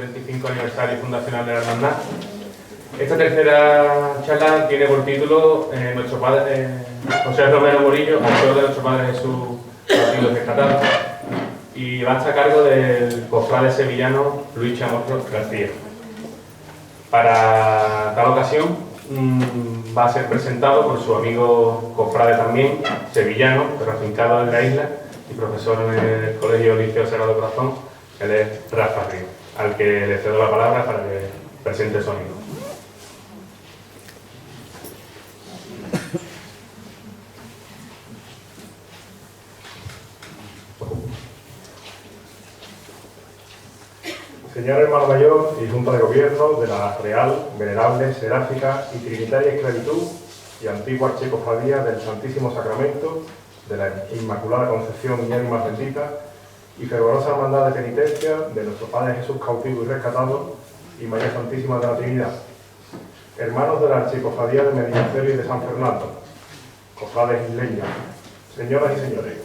35 aniversario fundacional de la hermandad. Esta tercera charla tiene por título nuestro padre José Romero Murillo, autor de nuestro padre Jesús Batido Rescatado, y va a estar a cargo del cofrade sevillano Luis Chamorro García. Para tal ocasión va a ser presentado por su amigo cofrade también, sevillano, pero afincado en la isla y profesor en el Colegio Liceo Sagrado Corazón, él es Rafa Río, al que le cedo la palabra para que presente su amigo. Señor hermano mayor y Junta de Gobierno de la Real, Venerable, Seráfica y Trinitaria Esclavitud y antigua Archicofradía del Santísimo Sacramento, de la Inmaculada Concepción y Ánimas Benditas y fervorosa hermandad de penitencia de nuestro Padre Jesús cautivo y rescatado y María Santísima de la Trinidad, hermanos de la Archicofradía de Medinaceli y de San Fernando, cofrades isleños, señoras y señores.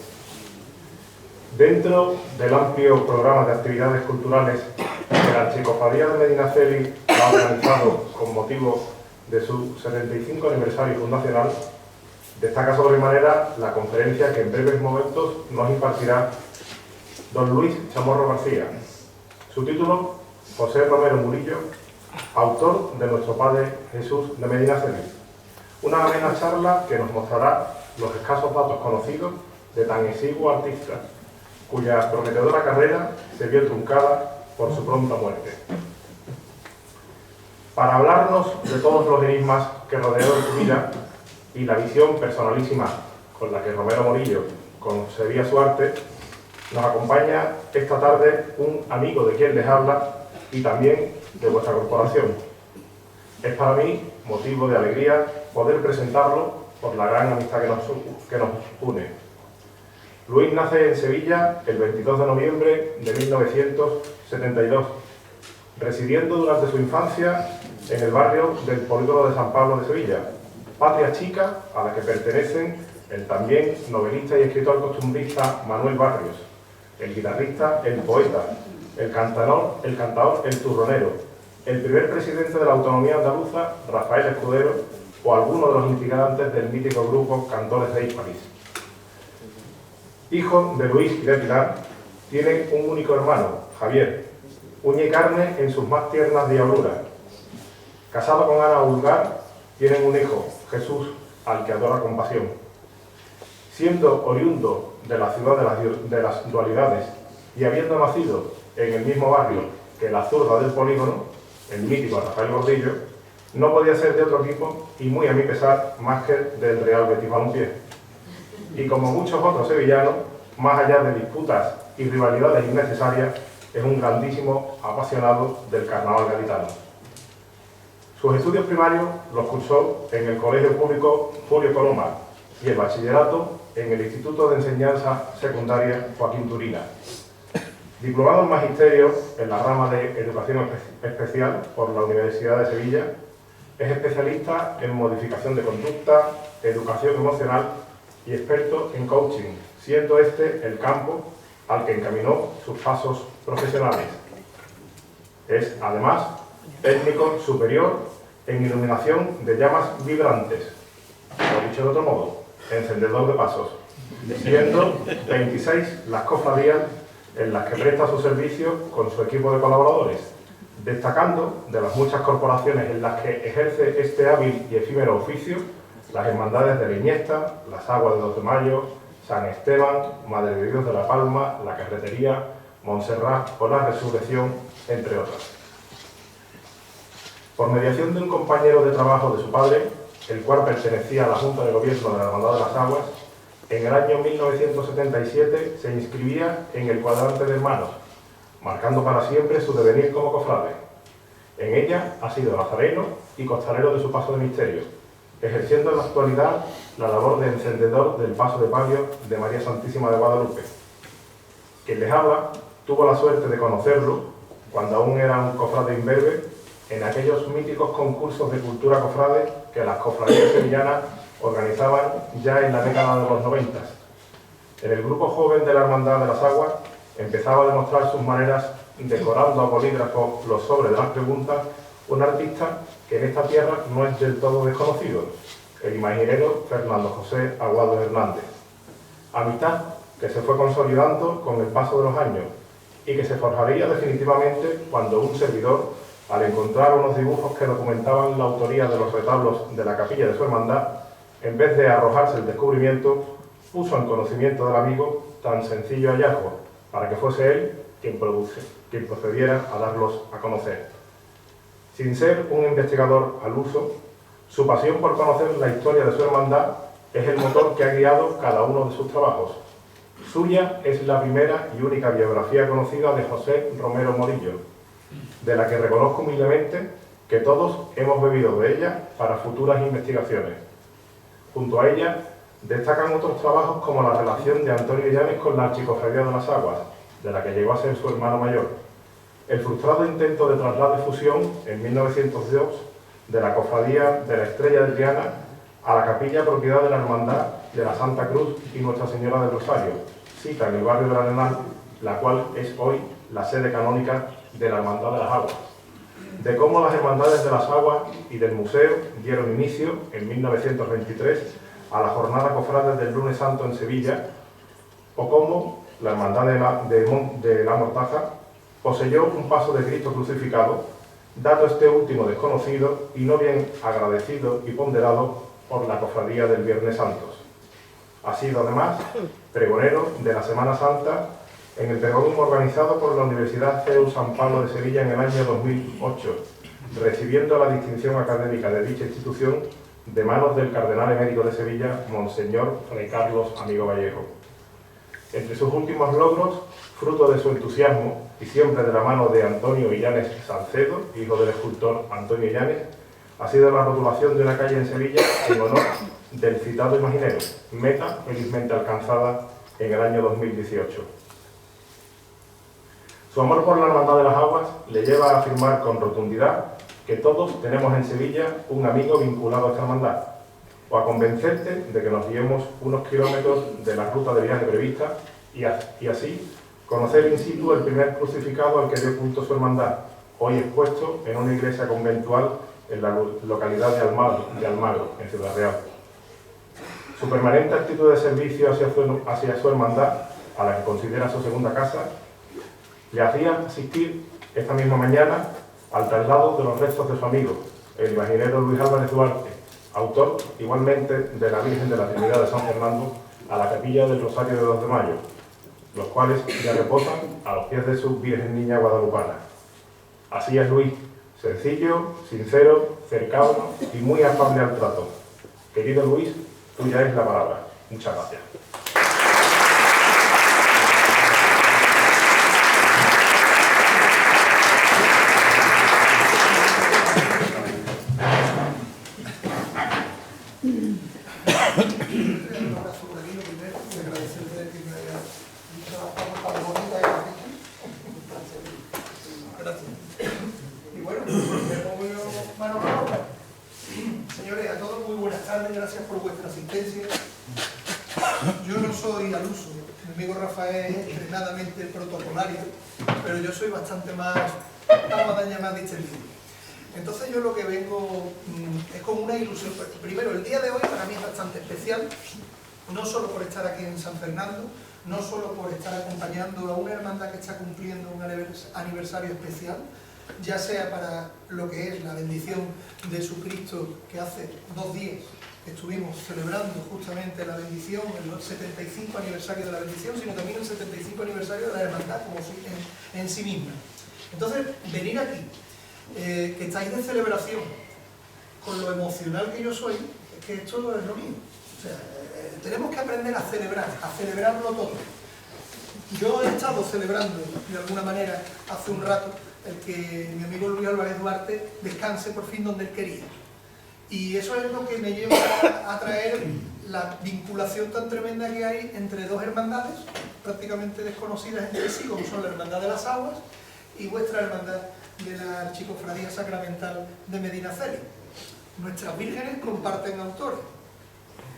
Dentro del amplio programa de actividades culturales que la Archicofradía de Medinaceli ha organizado con motivo de su 75 aniversario fundacional, destaca sobremanera la conferencia que en breves momentos nos impartirá don Luis Chamorro García. Su título, José Romero Murillo, autor de nuestro Padre Jesús de Medinaceli. Una amena charla que nos mostrará los escasos datos conocidos de tan exiguo artista, cuya prometedora carrera se vio truncada por su pronta muerte. Para hablarnos de todos los enigmas que rodearon su vida y la visión personalísima con la que Romero Murillo concebía su arte, nos acompaña esta tarde un amigo de quien les habla y también de vuestra corporación. Es para mí motivo de alegría poder presentarlo por la gran amistad que nos une. Luis nace en Sevilla el 22 de noviembre de 1972, residiendo durante su infancia en el barrio del Polígono de San Pablo de Sevilla, patria chica a la que pertenecen el también novelista y escritor costumbrista Manuel Barrios, el guitarrista, el poeta, el cantador, el zurronero, el primer presidente de la autonomía andaluza, Rafael Escudero, o alguno de los integrantes del mítico grupo Cantores de Hispalis. Hijo de Luis y de Pilar, tiene un único hermano, Javier, uña y carne en sus más tiernas diabluras. Casado con Ana Ulgar, tienen un hijo, Jesús, al que adora con pasión. Siendo oriundo de la ciudad de las dualidades y habiendo nacido en el mismo barrio que la zurda del polígono, el mítico Rafael Gordillo, no podía ser de otro equipo y muy a mi pesar más que del Real Betis Balompié. Y como muchos otros sevillanos, más allá de disputas y rivalidades innecesarias, es un grandísimo apasionado del carnaval gaditano. Sus estudios primarios los cursó en el Colegio Público Julio Coloma y el bachillerato en el Instituto de Enseñanza Secundaria Joaquín Turina. Diplomado en Magisterio en la rama de Educación Especial por la Universidad de Sevilla, es especialista en modificación de conducta, educación emocional y experto en coaching, siendo este el campo al que encaminó sus pasos profesionales. Es, además, técnico superior en iluminación de llamas vibrantes, o dicho de otro modo, encendedor de pasos, siendo 26 las cofradías en las que presta su servicio con su equipo de colaboradores, destacando de las muchas corporaciones en las que ejerce este hábil y efímero oficio, las hermandades de la Iniesta, las Aguas de 2 de Mayo, San Esteban, Madre de Dios de la Palma, la Carretería, Montserrat o la Resurrección, entre otras. Por mediación de un compañero de trabajo de su padre, el cual pertenecía a la Junta de Gobierno de la Hermandad de las Aguas, en el año 1977 se inscribía en el cuadrante de hermanos, marcando para siempre su devenir como cofrade. En ella ha sido nazareno y costalero de su paso de misterio, ejerciendo en la actualidad la labor de encendedor del paso de palio de María Santísima de Guadalupe. Quien les habla tuvo la suerte de conocerlo cuando aún era un cofrade imberbe en aquellos míticos concursos de cultura cofrade que las cofradías sevillanas organizaban ya en la década de los 90. En el grupo joven de la Hermandad de las Aguas empezaba a demostrar sus maneras decorando a bolígrafo los sobres de las preguntas, un artista que en esta tierra no es del todo desconocido, el imaginero Fernando José Aguado Hernández. Amistad que se fue consolidando con el paso de los años y que se forjaría definitivamente cuando un servidor, al encontrar unos dibujos que documentaban la autoría de los retablos de la capilla de su hermandad, en vez de arrojarse el descubrimiento, puso en conocimiento del amigo tan sencillo hallazgo, para que fuese él quien procediera a darlos a conocer. Sin ser un investigador al uso, su pasión por conocer la historia de su hermandad es el motor que ha guiado cada uno de sus trabajos. Suya es la primera y única biografía conocida de José Romero Morillo, de la que reconozco humildemente que todos hemos bebido de ella para futuras investigaciones. Junto a ella destacan otros trabajos como la relación de Antonio Illanes con la Archicofradía de las Aguas, de la que llegó a ser su hermano mayor, el frustrado intento de traslado de fusión en 1902 de la Cofradía de la Estrella de Triana a la capilla propiedad de la Hermandad de la Santa Cruz y Nuestra Señora del Rosario, cita en el barrio del Arenal, la cual es hoy la sede canónica de la Hermandad de las Aguas, de cómo las Hermandades de las Aguas y del Museo dieron inicio, en 1923, a la Jornada Cofrade del Lunes Santo en Sevilla, o cómo la Hermandad de la Mortaja poseyó un paso de Cristo crucificado, dato este último desconocido y no bien agradecido y ponderado por la Cofradía del Viernes Santos. Ha sido además pregonero de la Semana Santa en el pregón organizado por la Universidad CEU San Pablo de Sevilla en el año 2008, recibiendo la distinción académica de dicha institución de manos del cardenal emérito de Sevilla, Monseñor Fray Carlos Amigo Vallejo. Entre sus últimos logros, fruto de su entusiasmo y siempre de la mano de Antonio Illanes Salcedo, hijo del escultor Antonio Illanes, ha sido la rotulación de una calle en Sevilla en honor del citado imaginero, meta felizmente alcanzada en el año 2018. Su amor por la Hermandad de las Aguas le lleva a afirmar con rotundidad que todos tenemos en Sevilla un amigo vinculado a esta hermandad, o a convencerte de que nos guiemos unos kilómetros de la ruta de viaje prevista y así conocer in situ el primer crucificado al que dio culto su hermandad, hoy expuesto en una iglesia conventual en la localidad de Almagro, en Ciudad Real. Su permanente actitud de servicio hacia su hermandad, a la que considera su segunda casa, le hacía asistir esta misma mañana al traslado de los restos de su amigo, el imaginero Luis Álvarez Duarte, autor igualmente de la Virgen de la Trinidad de San Fernando, a la capilla del Rosario de 2 de Mayo, los cuales ya reposan a los pies de su Virgen Niña Guadalupana. Así es Luis, sencillo, sincero, cercano y muy afable al trato. Querido Luis, tuya es la palabra. Muchas gracias. Señores, a todos muy buenas tardes, gracias por vuestra asistencia. Yo no soy al uso, mi amigo Rafael es extremadamente protocolario, pero yo soy bastante más, vamos a dañar más distendido. Entonces yo lo que vengo es con una ilusión. Primero, el día de hoy para mí es bastante especial, no solo por estar aquí en San Fernando, no solo por estar acompañando a una hermandad que está cumpliendo un aniversario especial, ya sea para lo que es la bendición de su Cristo, que hace 2 días estuvimos celebrando justamente la bendición, el 75 aniversario de la bendición, sino también el 75 aniversario de la hermandad como en sí misma. Entonces, venir aquí, que estáis de celebración, con lo emocional que yo soy, es que esto no es lo mío. O sea, tenemos que aprender a celebrarlo todo. Yo he estado celebrando, de alguna manera, hace un rato, el que mi amigo Luis Álvarez Duarte descanse por fin donde él quería. Y eso es lo que me lleva a traer la vinculación tan tremenda que hay entre 2 hermandades, prácticamente desconocidas entre sí, como son la Hermandad de las Aguas y vuestra hermandad de la Archicofradía Sacramental de Medinaceli. Nuestras vírgenes comparten autores.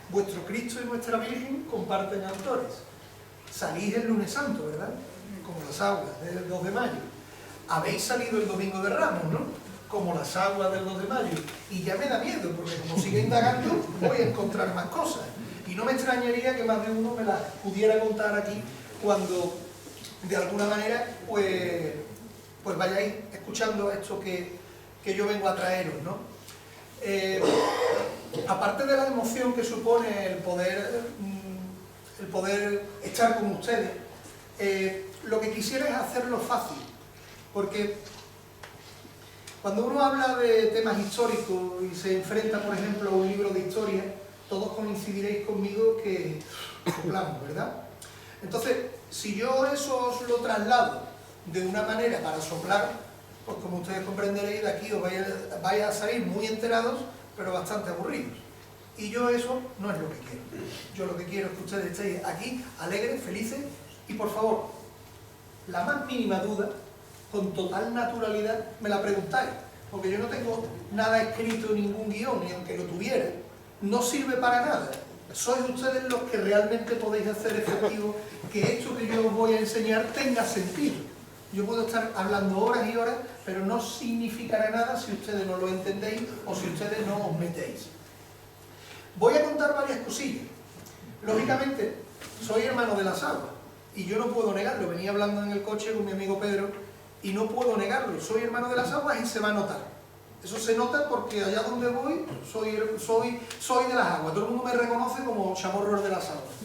Vuestro Cristo y nuestra Virgen comparten autores. Salís el Lunes Santo, ¿verdad? Como las Aguas, del 2 de mayo. habéis salido el domingo de Ramos, ¿no? Como las aguas del 2 de mayo. Y ya me da miedo, porque como sigue indagando, voy a encontrar más cosas. Y no me extrañaría que más de uno me las pudiera contar aquí cuando, de alguna manera, pues vayáis escuchando esto que yo vengo a traeros, ¿no? Aparte de la emoción que supone el poder estar con ustedes, lo que quisiera es hacerlo fácil, porque cuando uno habla de temas históricos y se enfrenta, por ejemplo, a un libro de historia, todos coincidiréis conmigo que soplamos, ¿verdad? Entonces, si yo eso os lo traslado de una manera para soplar, pues como ustedes comprenderéis, de aquí os vais a salir muy enterados, pero bastante aburridos. Y yo eso no es lo que quiero. Yo lo que quiero es que ustedes estéis aquí, alegres, felices, y por favor, la más mínima duda, con total naturalidad, me la preguntáis, porque yo no tengo nada escrito, ningún guión, ni aunque lo tuviera, no sirve para nada. Sois ustedes los que realmente podéis hacer efectivo que esto que yo os voy a enseñar tenga sentido. Yo puedo estar hablando horas y horas, pero no significará nada si ustedes no lo entendéis o si ustedes no os metéis. Voy a contar varias cosillas. Lógicamente, soy hermano de las aguas y yo no puedo negarlo. Venía hablando en el coche con mi amigo Pedro y no puedo negarlo. Soy hermano de las aguas y se va a notar. Eso se nota porque allá donde voy soy de las aguas. Todo el mundo me reconoce como chamorro de las aguas.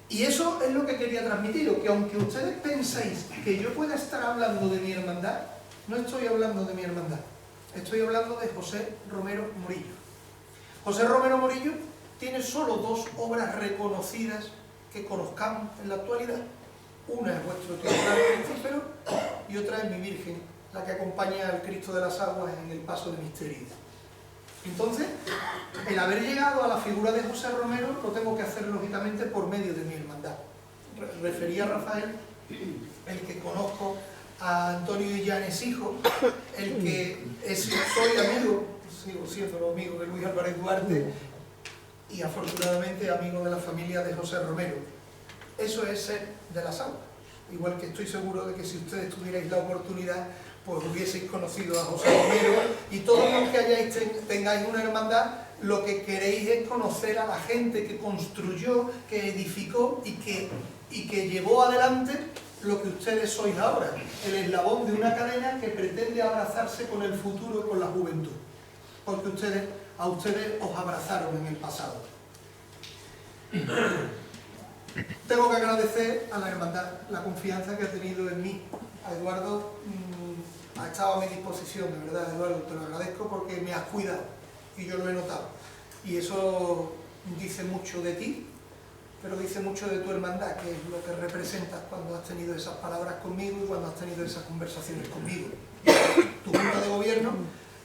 Y eso es lo que quería transmitiros, que aunque ustedes penséis que yo pueda estar hablando de mi hermandad, no estoy hablando de mi hermandad. Estoy hablando de José Romero Morillo. José Romero Morillo tiene solo 2 obras reconocidas que conozcamos en la actualidad. Una es vuestro titular Crucífero y otra es mi Virgen, la que acompaña al Cristo de las Aguas en el paso de misterio. Entonces, el haber llegado a la figura de José Romero lo tengo que hacer lógicamente por medio de mi hermandad. Refería a Rafael, el que conozco a Antonio Illanes hijo, el que soy amigo, sigo siendo amigo de Luis Álvarez Duarte y afortunadamente amigo de la familia de José Romero. Eso es ser de las aguas. Igual que estoy seguro de que si ustedes tuvierais la oportunidad, pues hubieseis conocido a José Romero, y todos los que tengáis una hermandad, lo que queréis es conocer a la gente que construyó, que edificó y que llevó adelante lo que ustedes sois ahora, el eslabón de una cadena que pretende abrazarse con el futuro y con la juventud, porque a ustedes os abrazaron en el pasado. Tengo que agradecer a la hermandad la confianza que ha tenido en mí. A Eduardo ha estado a mi disposición, de verdad, Eduardo, te lo agradezco porque me has cuidado y yo lo he notado. Y eso dice mucho de ti, pero dice mucho de tu hermandad, que es lo que representas cuando has tenido esas palabras conmigo y cuando has tenido esas conversaciones conmigo. Tu junta de gobierno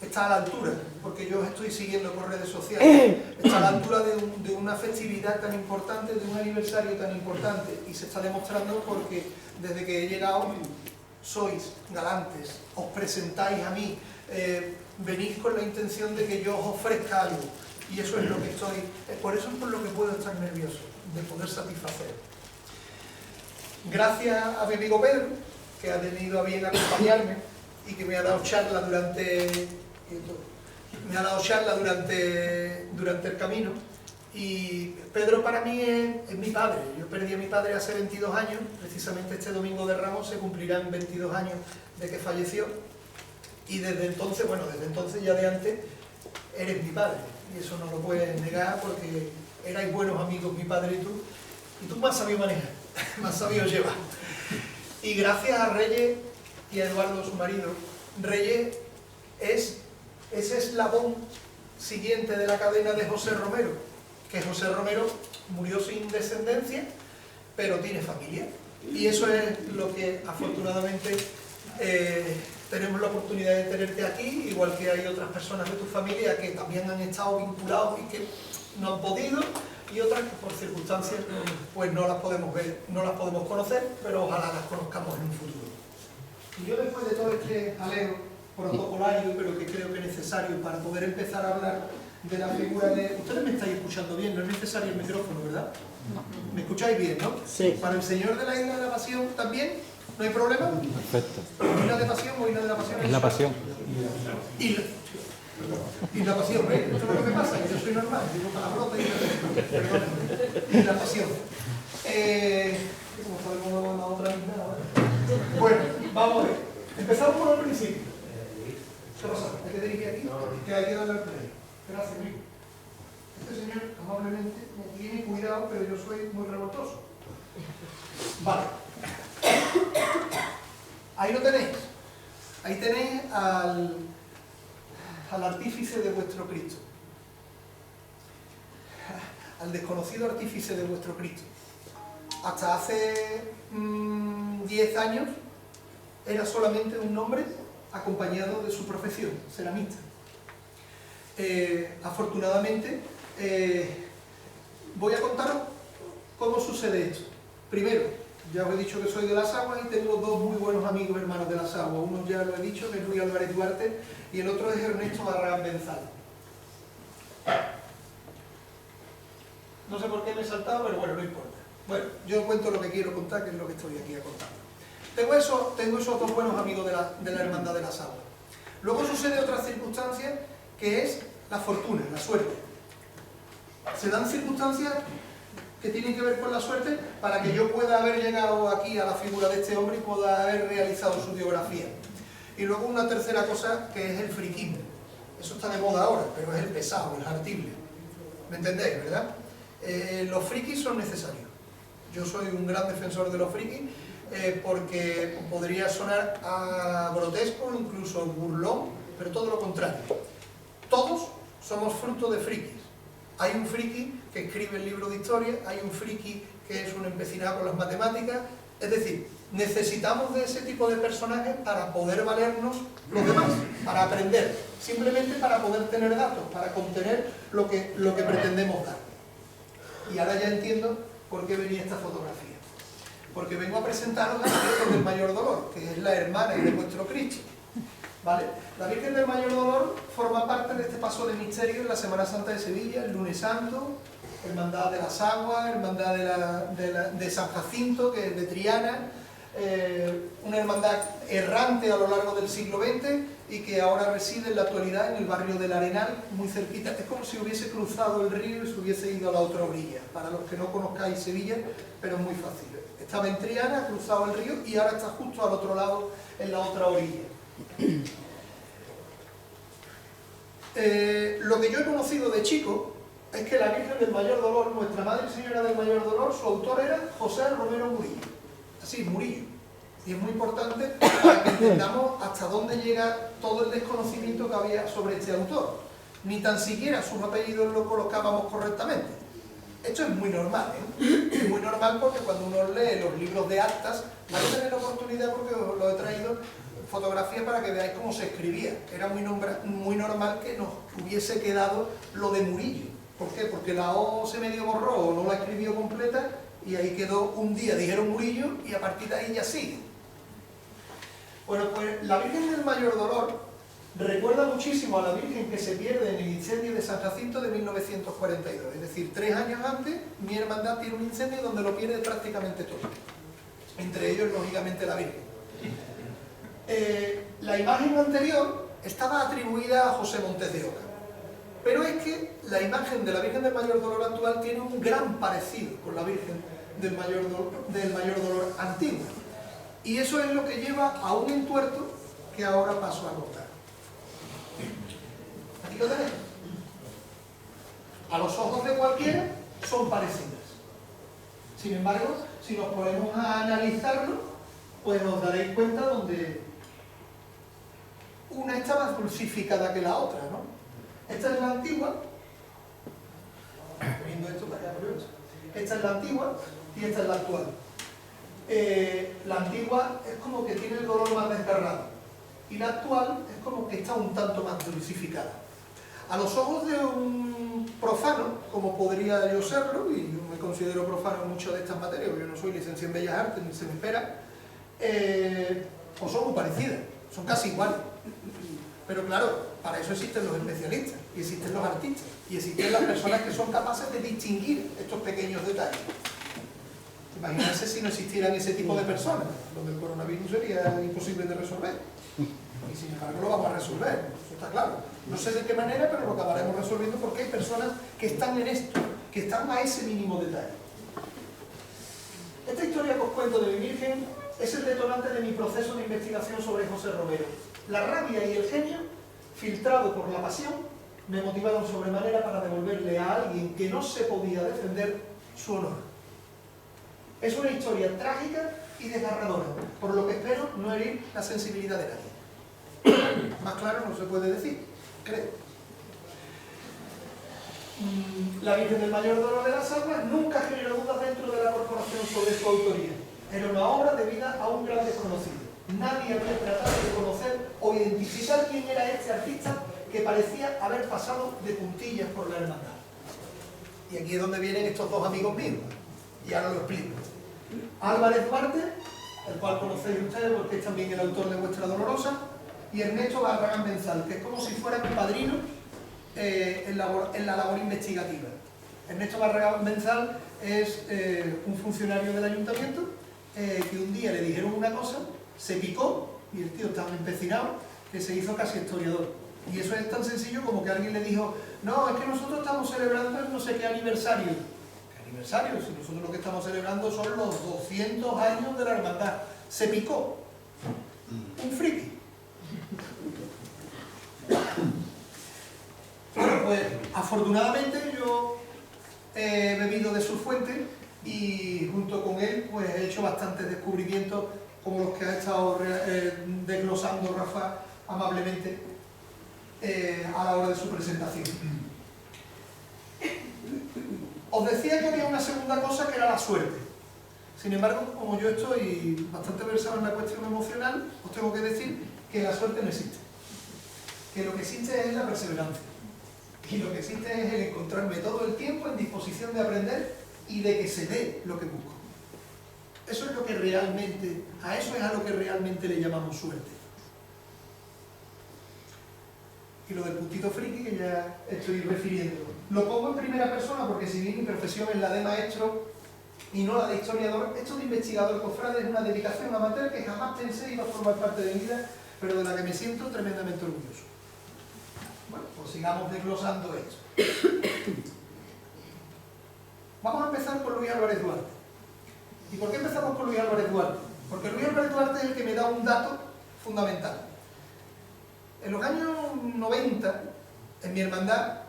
está a la altura, porque yo os estoy siguiendo por redes sociales, está a la altura de una festividad tan importante, de un aniversario tan importante, y se está demostrando porque desde que he llegado sois galantes, os presentáis a mí, venís con la intención de que yo os ofrezca algo, y eso es lo que por eso es por lo que puedo estar nervioso, de poder satisfacer. Gracias a mi amigo Pedro, que ha tenido a bien acompañarme y que me ha dado charla durante el camino. Y Pedro para mí es mi padre. Yo perdí a mi padre hace 22 años, precisamente este domingo de Ramos se cumplirán 22 años de que falleció, y desde entonces, bueno, desde entonces ya de antes, eres mi padre, y eso no lo puedes negar porque erais buenos amigos mi padre y tú me has sabido manejar, me has sabido llevar. Y gracias a Reyes y a Eduardo, su marido, Reyes es ese eslabón siguiente de la cadena de José Romero, que José Romero murió sin descendencia, pero tiene familia. Y eso es lo que afortunadamente tenemos la oportunidad de tenerte aquí, igual que hay otras personas de tu familia que también han estado vinculados y que no han podido, y otras que por circunstancias pues no las podemos ver, no las podemos conocer, pero ojalá las conozcamos en un futuro. Y yo, después de todo este jaleo protocolario, pero que creo que es necesario para poder empezar a hablar de la figura de... Ustedes me estáis escuchando bien, no es necesario el micrófono, ¿verdad? ¿Me escucháis bien, no? Sí. Para el Señor de la Isla de la Pasión también. ¿No hay problema? Perfecto. ¿Himno de pasión o himno de la pasión? Es la pasión. Y la pasión, ¿ves? Esto es lo que me pasa, que yo soy normal, digo palabrotas y la pasión. ¿Cómo sabemos la otra mitad? Bueno, vamos a ver. Empezamos por el principio. ¿Qué pasa? ¿Hay que dirigir aquí? Que hay que darle al play. Gracias, amigo. Este señor amablemente me tiene cuidado, pero yo soy muy revoltoso. Vale. Ahí lo tenéis. Ahí tenéis al artífice de vuestro Cristo. Al desconocido artífice de vuestro Cristo. Hasta hace 10 años era solamente un nombre acompañado de su profesión, ceramista. Afortunadamente, voy a contaros cómo sucede esto. Primero, ya os he dicho que soy de Las Aguas y tengo dos muy buenos amigos hermanos de Las Aguas. Uno ya lo he dicho, que es Luis Álvarez Duarte, y el otro es Ernesto Barragán Benzal. No sé por qué me he saltado, pero bueno, no importa. Bueno, yo cuento lo que quiero contar, que es lo que estoy aquí a contar. Tengo esos dos buenos amigos de la Hermandad de Las Aguas. Luego sucede otra circunstancia, que es la fortuna, la suerte. Se dan circunstancias que tienen que ver con la suerte para que yo pueda haber llegado aquí a la figura de este hombre y pueda haber realizado su biografía. Y luego una tercera cosa, que es el friquismo. Eso está de moda ahora, pero es el pesado, el hartible. ¿Me entendéis, verdad? Los frikis son necesarios. Yo soy un gran defensor de los frikis porque podría sonar a grotesco, incluso burlón, pero todo lo contrario. Todos somos fruto de frikis. Hay un friki que escribe el libro de historia, hay un friki que es un empecinado con las matemáticas. Es decir, necesitamos de ese tipo de personajes para poder valernos los demás, para aprender, simplemente para poder tener datos, para contener lo que pretendemos dar. Y ahora ya entiendo por qué venía esta fotografía. Porque vengo a presentaros la Virgen del Mayor Dolor, que es la hermana de vuestro Cristo. ¿Vale? La Virgen del Mayor Dolor forma parte de este paso de misterio en la Semana Santa de Sevilla, el Lunes Santo, Hermandad de las Aguas, Hermandad de San Jacinto, que es de Triana, una hermandad errante a lo largo del siglo XX y que ahora reside en la actualidad en el barrio del Arenal, muy cerquita. Es como si hubiese cruzado el río y se hubiese ido a la otra orilla, para los que no conozcáis Sevilla, pero es muy fácil. Estaba en Triana, ha cruzado el río y ahora está justo al otro lado, en la otra orilla. Lo que yo he conocido de chico es que la Virgen del Mayor Dolor, nuestra Madre Señora del Mayor Dolor, su autor era José Romero Murillo. Así, Murillo. Y es muy importante para que entendamos hasta dónde llega todo el desconocimiento que había sobre este autor. Ni tan siquiera sus apellidos lo colocábamos correctamente. Esto es muy normal, ¿eh? Es muy normal porque cuando uno lee los libros de actas, vais a tener la oportunidad, porque os lo he traído, fotografías para que veáis cómo se escribía. Era muy normal que nos hubiese quedado lo de Murillo. ¿Por qué? Porque la O se medio borró o no la escribió completa y ahí quedó un día, dijeron Murillo y a partir de ahí ya sigue. Bueno, pues la Virgen del Mayor Dolor recuerda muchísimo a la Virgen que se pierde en el incendio de San Jacinto de 1942. Es decir, 3 años antes, mi hermandad tiene un incendio donde lo pierde prácticamente todo. Entre ellos, lógicamente, la Virgen. La imagen anterior estaba atribuida a José Montes de Oca. Pero es que la imagen de la Virgen del Mayor Dolor actual tiene un gran parecido con la Virgen del Mayor Dolor antigua. Y eso es lo que lleva a un entuerto que ahora paso a contar. Aquí lo tenéis. A los ojos de cualquiera son parecidas. Sin embargo, si nos ponemos a analizarlo, pues os daréis cuenta donde una está más dulcificada que la otra, ¿no? Esta es la antigua. Viendo esto para allá, esta es la antigua y esta es la actual. La antigua es como que tiene el color más desgarrado y la actual es como que está un tanto más dulcificada. A los ojos de un profano, como podría yo serlo, y yo me considero profano en muchas de estas materias, porque yo no soy licenciado en Bellas Artes, ni se me espera, pues son muy parecidas, son casi iguales. Pero claro, para eso existen los especialistas, y existen los artistas, y existen las personas que son capaces de distinguir estos pequeños detalles. Imagínense si no existieran ese tipo de personas, donde el coronavirus sería imposible de resolver. Y sin embargo lo vamos a resolver, eso está claro. No sé de qué manera, pero lo acabaremos resolviendo porque hay personas que están en esto, que están a ese mínimo detalle. Esta historia que os cuento de mi Virgen es el detonante de mi proceso de investigación sobre José Romero. La rabia y el genio, filtrado por la pasión, me motivaron sobremanera para devolverle a alguien que no se podía defender su honor. Es una historia trágica y desgarradora, por lo que espero no herir la sensibilidad de nadie. Más claro no se puede decir, creo. La Virgen del Mayor Dolor de las Almas nunca generó dudas dentro de la corporación sobre su autoría. Era una obra debida a un gran desconocido. Nadie había tratado de conocer o identificar quién era este artista que parecía haber pasado de puntillas por la hermandad. Y aquí es donde vienen estos dos amigos míos. Y ahora lo explico. Álvarez Duarte, el cual conocéis ustedes porque es también el autor de Vuestra Dolorosa, y Ernesto Barragán Benzal, que es como si fuera mi padrino en la labor investigativa. Ernesto Barragán Benzal es un funcionario del ayuntamiento que un día le dijeron una cosa, se picó y el tío estaba empecinado que se hizo casi historiador. Y eso es tan sencillo como que alguien le dijo: no, es que nosotros estamos celebrando el no sé qué aniversario. ¿Qué aniversario? Si nosotros lo que estamos celebrando son los 200 años de la hermandad. Se picó. Un friki. Bueno, pues afortunadamente yo he bebido de su fuente y junto con él pues he hecho bastantes descubrimientos como los que ha estado desglosando Rafa amablemente a la hora de su presentación. Os decía que había una segunda cosa que era la suerte. Sin embargo, como yo estoy bastante versado en la cuestión emocional, os tengo que decir que la suerte no existe. Que lo que existe es la perseverancia. Y lo que existe es el encontrarme todo el tiempo en disposición de aprender y de que se dé lo que busco. Eso es lo que realmente, a eso es a lo que realmente le llamamos suerte. Y lo del puntito friki que ya estoy refiriendo. Lo pongo en primera persona porque si bien mi profesión es la de maestro y no la de historiador, esto de investigador cofrade es una dedicación amateur que jamás pensé iba a formar parte de mi vida, pero de la que me siento tremendamente orgulloso. Bueno, pues sigamos desglosando esto. Vamos a empezar con Luis Álvarez Duarte. ¿Y por qué empezamos con Luis Álvarez Duarte? Porque Luis Álvarez Duarte es el que me da un dato fundamental. En los años 90, en mi hermandad,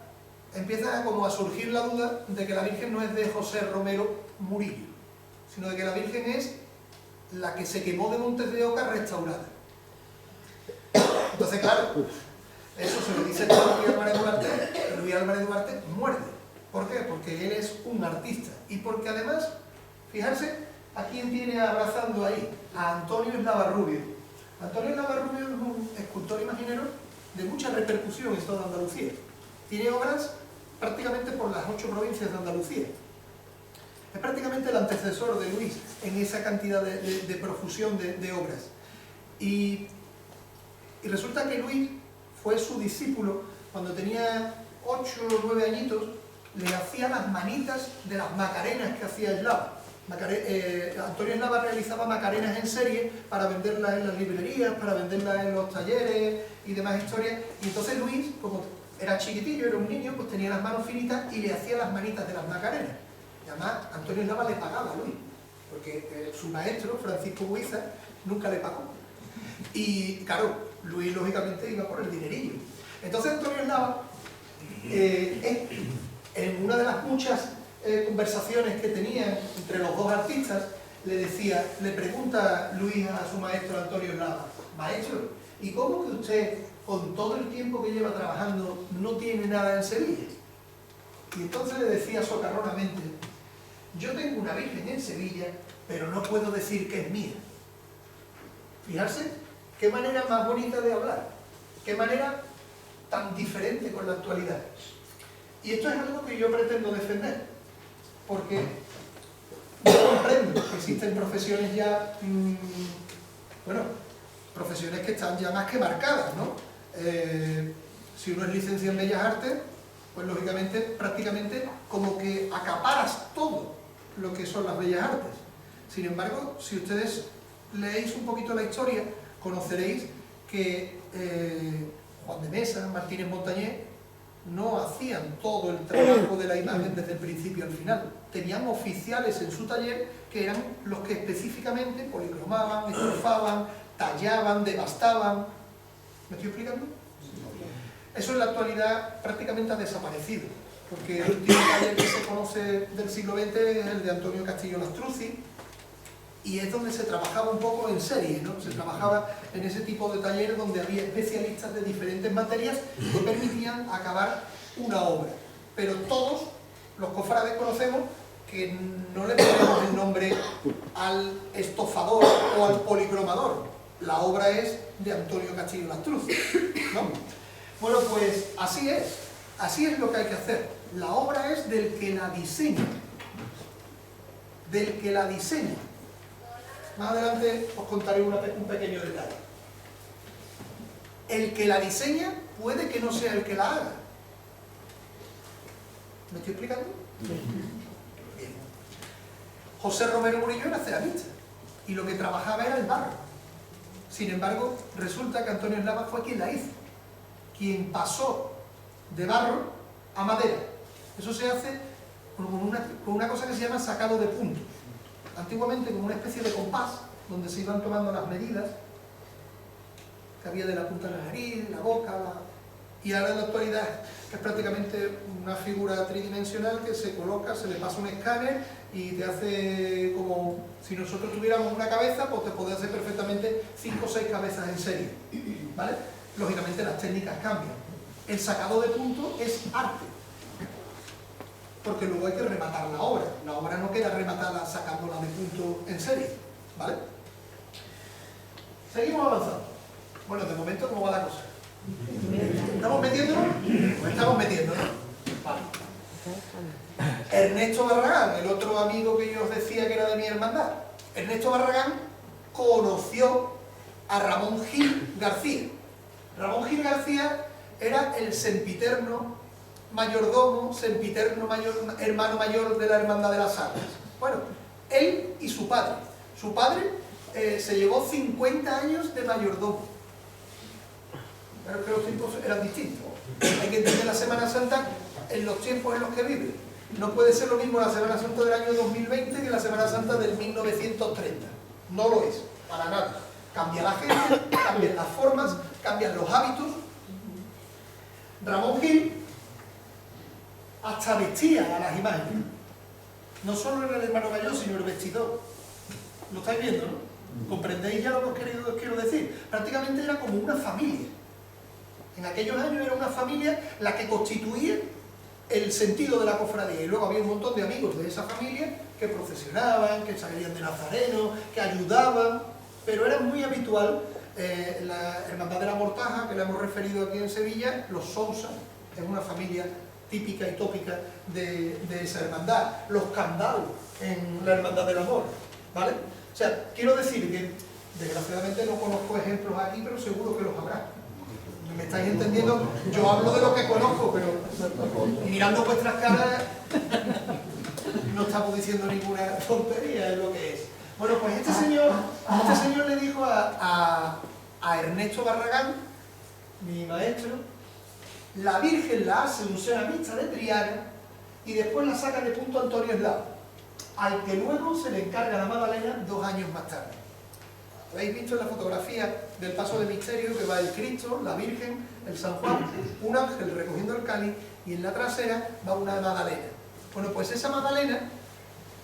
empieza como a surgir la duda de que la Virgen no es de José Romero Murillo, sino de que la Virgen es la que se quemó de Montes de Oca restaurada. Entonces, claro, eso se lo dice todo a Luis Álvarez Duarte, y Luis Álvarez Duarte muerde. ¿Por qué? Porque él es un artista. Y porque además, fijarse, ¿a quién tiene abrazando ahí? A Antonio Eslavarrubio. Antonio Eslavarrubio es un escultor imaginero de mucha repercusión en toda Andalucía. Tiene obras prácticamente por las 8 provincias de Andalucía. Es prácticamente el antecesor de Luis en esa cantidad de profusión de obras. Y resulta que Luis fue su discípulo cuando tenía 8 o 9 añitos, le hacía las manitas de las macarenas que hacía Eslava. Antonio Eslava realizaba macarenas en serie para venderlas en las librerías, para venderlas en los talleres y demás historias. Y entonces Luis, como era chiquitillo, era un niño, pues tenía las manos finitas y le hacía las manitas de las macarenas. Y además Antonio Eslava le pagaba a Luis, porque su maestro, Francisco Buiza, nunca le pagó. Y claro, Luis lógicamente iba por el dinerillo. Entonces Antonio Eslava, en una de las muchas conversaciones que tenían entre los dos artistas, le pregunta Luis a su maestro Antonio Eslava: maestro, ¿y cómo que usted, con todo el tiempo que lleva trabajando, no tiene nada en Sevilla? Y entonces le decía socarronamente: yo tengo una virgen en Sevilla, pero no puedo decir que es mía. Fijarse, qué manera más bonita de hablar, qué manera tan diferente con la actualidad. Y esto es algo que yo pretendo defender, porque yo comprendo que existen profesiones ya, bueno, profesiones que están ya más que marcadas, ¿no? Si uno es licenciado en Bellas Artes, pues lógicamente prácticamente como que acaparas todo lo que son las Bellas Artes. Sin embargo, si ustedes leéis un poquito la historia, conoceréis que Juan de Mesa, Martínez Montañés, no hacían todo el trabajo de la imagen desde el principio al final. Tenían oficiales en su taller que eran los que específicamente policromaban, estrofaban, tallaban, devastaban. ¿Me estoy explicando? Eso en la actualidad prácticamente ha desaparecido, porque el último taller que se conoce del siglo XX es el de Antonio Castillo Lastruzzi, y es donde se trabajaba un poco en serie, ¿no? Se trabajaba en ese tipo de talleres donde había especialistas de diferentes materias que permitían acabar una obra. Pero todos los cofrades conocemos que no le ponemos el nombre al estofador o al policromador. La obra es de Antonio Castillo Lastruzzi, ¿no? Bueno, pues así es lo que hay que hacer. La obra es del que la diseña, del que la diseña. Más adelante os contaré un pequeño detalle. El que la diseña puede que no sea el que la haga. ¿Me estoy explicando? Bien. José Romero Murillo era ceramista y lo que trabajaba era el barro. Sin embargo, resulta que Antonio Eslava fue quien la hizo, quien pasó de barro a madera. Eso se hace con una cosa que se llama sacado de puntos. Antiguamente con una especie de compás, donde se iban tomando las medidas que había de la punta de la nariz, la boca, y ahora en la actualidad es prácticamente una figura tridimensional que se coloca, se le pasa un escáner y te hace como si nosotros tuviéramos una cabeza, pues te puede hacer perfectamente 5 o 6 cabezas en serie, ¿vale? Lógicamente las técnicas cambian. El sacado de puntos es arte, porque luego hay que rematar la obra. La obra no queda rematada sacándola de punto en serie, ¿vale? Seguimos avanzando. Bueno, de momento, ¿cómo va la cosa? ¿Estamos metiéndonos? Pues estamos metiéndonos. Vale. Ernesto Barragán, el otro amigo que yo os decía que era de mi hermandad. Ernesto Barragán conoció a Ramón Gil García. Ramón Gil García era el sempiterno mayordomo, sempiterno hermano mayor de la Hermandad de las Armas. Bueno, él y su padre. Su padre se llevó 50 años de mayordomo. Pero que los tiempos eran distintos. Hay que entender la Semana Santa en los tiempos en los que vive. No puede ser lo mismo la Semana Santa del año 2020 que la Semana Santa del 1930. No lo es, para nada. Cambia la gente, cambian las formas, cambian los hábitos. Ramón Gil hasta vestía a las imágenes. No solo era el hermano mayor, sino el vestidor. Lo estáis viendo, ¿no? ¿Comprendéis ya lo que os quiero decir? Prácticamente era como una familia. En aquellos años era una familia la que constituía el sentido de la cofradía. Y luego había un montón de amigos de esa familia que procesionaban, que salían de Nazareno, que ayudaban. Pero era muy habitual la Hermandad de la Mortaja, que la hemos referido aquí en Sevilla, los Sousa, es una familia típica y tópica de esa hermandad. Los Candal en la Hermandad del Amor, ¿vale? O sea, quiero decir que desgraciadamente no conozco ejemplos aquí, pero seguro que los habrá. ¿Me estáis entendiendo? Yo hablo de lo que conozco, pero mirando vuestras caras no estamos diciendo ninguna tontería, es lo que es. Bueno, pues este señor le dijo a Ernesto Barragán, mi maestro, la Virgen la hace un ceramista de Triana y después la saca de punto Antonio Eslava, al que luego se le encarga la Magdalena 2 años más tarde. ¿Habéis visto en la fotografía del paso de misterio que va el Cristo, la Virgen, el San Juan, un ángel recogiendo el cáliz y en la trasera va una Magdalena? Bueno, pues esa Magdalena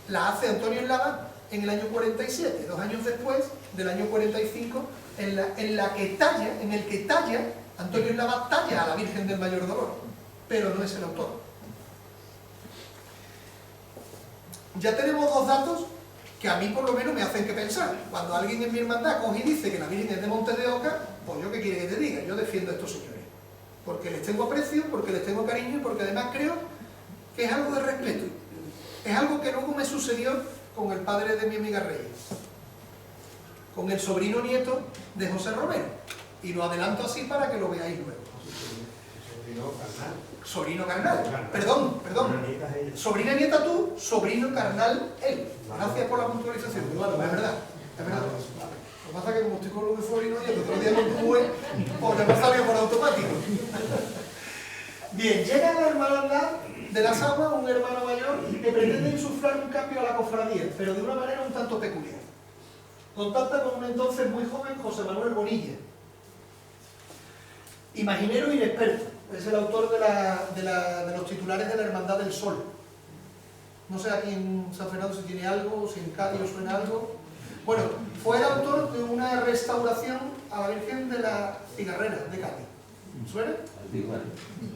la hace Antonio Eslava en el año 47, 2 años después del año 45, en el que talla, Antonio Eslava talla a la Virgen del Mayor Dolor, pero no es el autor. Ya tenemos 2 datos que a mí por lo menos me hacen que pensar. Cuando alguien en mi hermandad coge y dice que la Virgen es de Montes de Oca, pues yo qué quiere que te diga, yo defiendo a estos señores. Porque les tengo aprecio, porque les tengo cariño y porque además creo que es algo de respeto. Es algo que luego me sucedió con el padre de mi amiga Reyes, con el sobrino nieto de José Romero. Y lo adelanto así para que lo veáis luego. Sobrino carnal. Perdón. Sobrina nieta tú, sobrino carnal él. Gracias por la puntualización. Bueno, es verdad. Es verdad. Lo que pasa es que como estoy con lo de sobrino y el otro día con tuve, pues ya me ha salido por automático. Bien, llega a la hermandad de las aguas un hermano mayor que pretende insuflar un cambio a la cofradía, pero de una manera un tanto peculiar. Contacta con un entonces muy joven José Manuel Bonilla, imaginero inexperto. Es el autor de los titulares de la Hermandad del Sol. No sé aquí en San Fernando si tiene algo, si en Cádiz os suena algo. Bueno, fue el autor de una restauración a la Virgen de la Cigarrera de Cádiz. ¿Suena?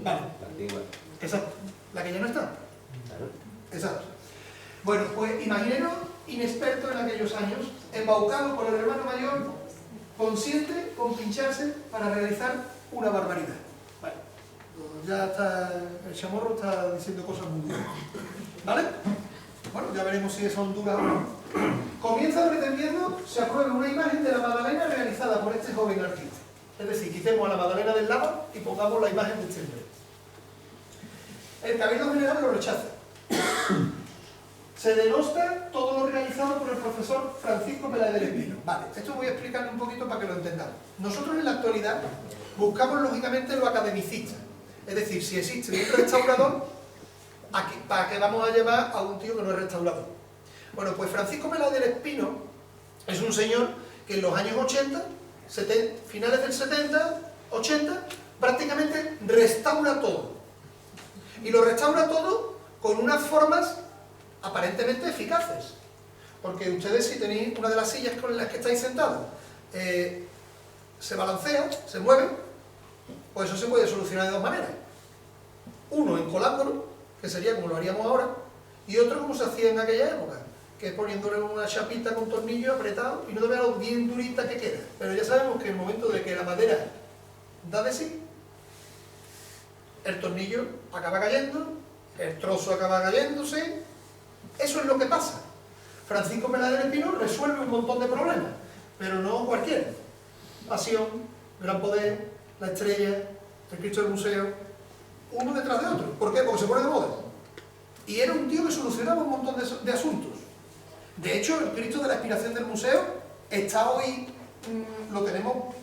Vale. Exacto. ¿La que ya no está? Exacto. Bueno, pues imaginero inexperto en aquellos años, embaucado por el hermano mayor, consiente con pincharse para realizar una barbaridad. Bueno, ya está, el chamorro está diciendo cosas muy duras. ¿Vale? Bueno, ya veremos si es Honduras o no. Comienza pretendiendo se apruebe una imagen de la Magdalena realizada por este joven artista. Es decir, quitemos a la Magdalena del lago y pongamos la imagen de este hombre. El Cabildo General lo rechaza. Se denosta todo lo realizado por el profesor Francisco Peláez del Espino. Vale, esto voy a explicarlo un poquito para que lo entendamos. Nosotros en la actualidad buscamos lógicamente lo academicista. Es decir, si existe un restaurador, ¿para qué vamos a llevar a un tío que no es restaurador? Bueno, pues Francisco Peláez del Espino es un señor que en los años 80, finales del 70, 80, prácticamente restaura todo. Y lo restaura todo con unas formas aparentemente eficaces. Porque ustedes, si tenéis una de las sillas con las que estáis sentados, se balancea, se mueve, pues eso se puede solucionar de dos maneras. Uno encolándolo, que sería como lo haríamos ahora, y otro como se hacía en aquella época, que es poniéndole una chapita con tornillo apretado y no te veas lo bien durita que queda. Pero ya sabemos que en el momento de que la madera da de sí, el tornillo acaba cayendo, el trozo acaba cayéndose. Eso es lo que pasa. Francisco Peláez del Espino resuelve un montón de problemas, pero no cualquiera. Pasión, Gran Poder, La Estrella, el Cristo del Museo, uno detrás de otro. ¿Por qué? Porque se pone de moda. Y era un tío que solucionaba un montón de asuntos. De hecho, el Cristo de la Expiración del Museo está hoy, lo tenemos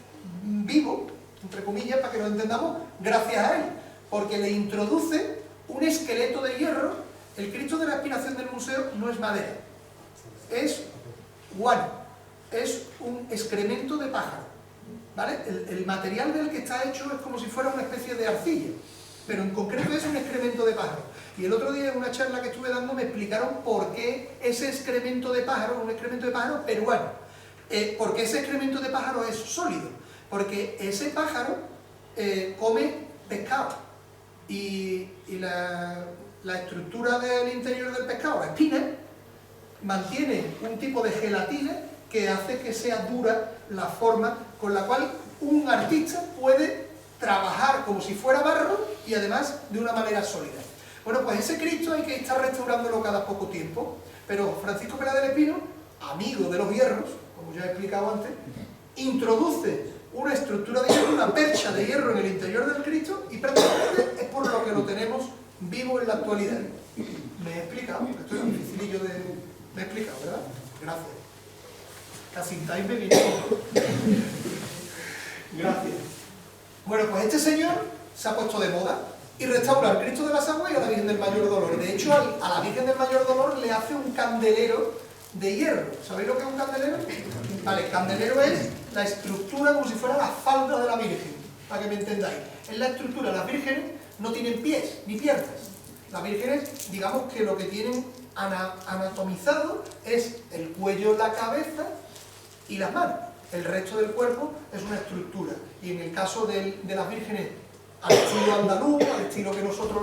vivo, entre comillas, para que lo entendamos, gracias a él. Porque le introduce un esqueleto de hierro. El Cristo de la Expiración del Museo no es madera, es guano, es un excremento de pájaro, ¿vale? El material del que está hecho es como si fuera una especie de arcilla, pero en concreto es un excremento de pájaro. Y el otro día en una charla que estuve dando me explicaron por qué ese excremento de pájaro, un excremento de pájaro peruano, porque ese excremento de pájaro es sólido, porque ese pájaro come pescado y la estructura del interior del pescado, la espina, mantiene un tipo de gelatina que hace que sea dura la forma con la cual un artista puede trabajar como si fuera barro y además de una manera sólida. Bueno, pues ese Cristo hay que estar restaurándolo cada poco tiempo, pero Francisco Peláez del Espino, amigo de los hierros, como ya he explicado antes, introduce una estructura de hierro, una percha de hierro en el interior del Cristo y prácticamente es por lo que lo tenemos vivo en la actualidad. ¿Me he explicado? Esto es dificilillo de... ¿Me he explicado, verdad? Gracias. Casi estáis bebiendo. Gracias. Bueno, pues este señor se ha puesto de moda y restaura al Cristo de las Aguas y a la Virgen del Mayor Dolor. De hecho, a la Virgen del Mayor Dolor le hace un candelero de hierro. ¿Sabéis lo que es un candelero? Vale, el candelero es la estructura como si fuera la falda de la Virgen, para que me entendáis. Es la estructura, las vírgenes no tienen pies ni piernas. Las vírgenes, digamos que lo que tienen anatomizado es el cuello, la cabeza y las manos. El resto del cuerpo es una estructura. Y en el caso de las vírgenes al estilo andaluz, al estilo que nosotros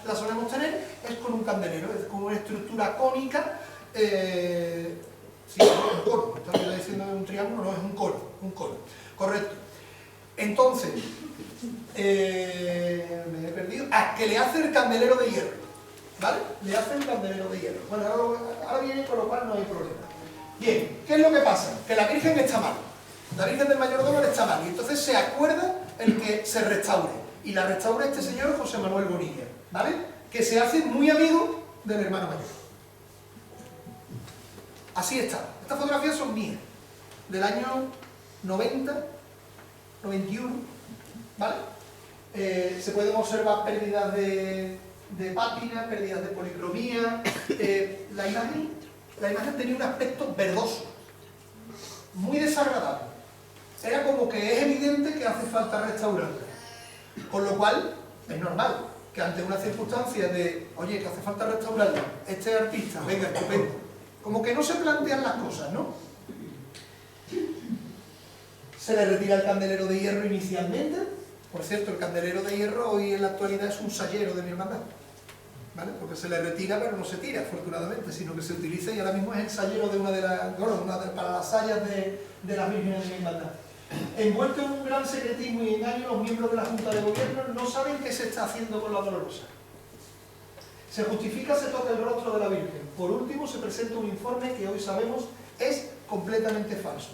la solemos tener, es con un candelero, es con una estructura cónica. Sí, es un cono, estaba diciendo un triángulo, no, es un cono, correcto. Entonces, me he perdido. Que le hace el candelero de hierro, ¿vale? Le hace el candelero de hierro. Bueno, ahora viene, con lo cual no hay problema. Bien, ¿qué es lo que pasa? Que la Virgen está mal. La Virgen del Mayor Dolor está mal. Y entonces se acuerda el que se restaure. y la restaura este señor José Manuel Bonilla, ¿vale? Que se hace muy amigo del hermano mayor. Así está. Estas fotografías son mías, del año 90, 91, ¿vale? Se pueden observar pérdidas de pátina, pérdidas de policromía. La imagen tenía un aspecto verdoso, muy desagradable. Era como que es evidente que hace falta restaurarla. Con lo cual, es normal que ante una circunstancia de, oye, que hace falta restaurarla, este artista, venga, estupendo, como que no se plantean las cosas, ¿no? Se le retira el candelero de hierro inicialmente. Por cierto, el candelero de hierro hoy en la actualidad es un sayero de mi hermandad, ¿vale? Porque se le retira, pero no se tira, afortunadamente, sino que se utiliza y ahora mismo es el sayero de para las sayas de las vírgenes de mi hermandad. Envuelto en un gran secretismo y engaño, los miembros de la Junta de Gobierno no saben qué se está haciendo con la Dolorosa. Se justifica, se toca el rostro de la Virgen. Por último, se presenta un informe que hoy sabemos es completamente falso.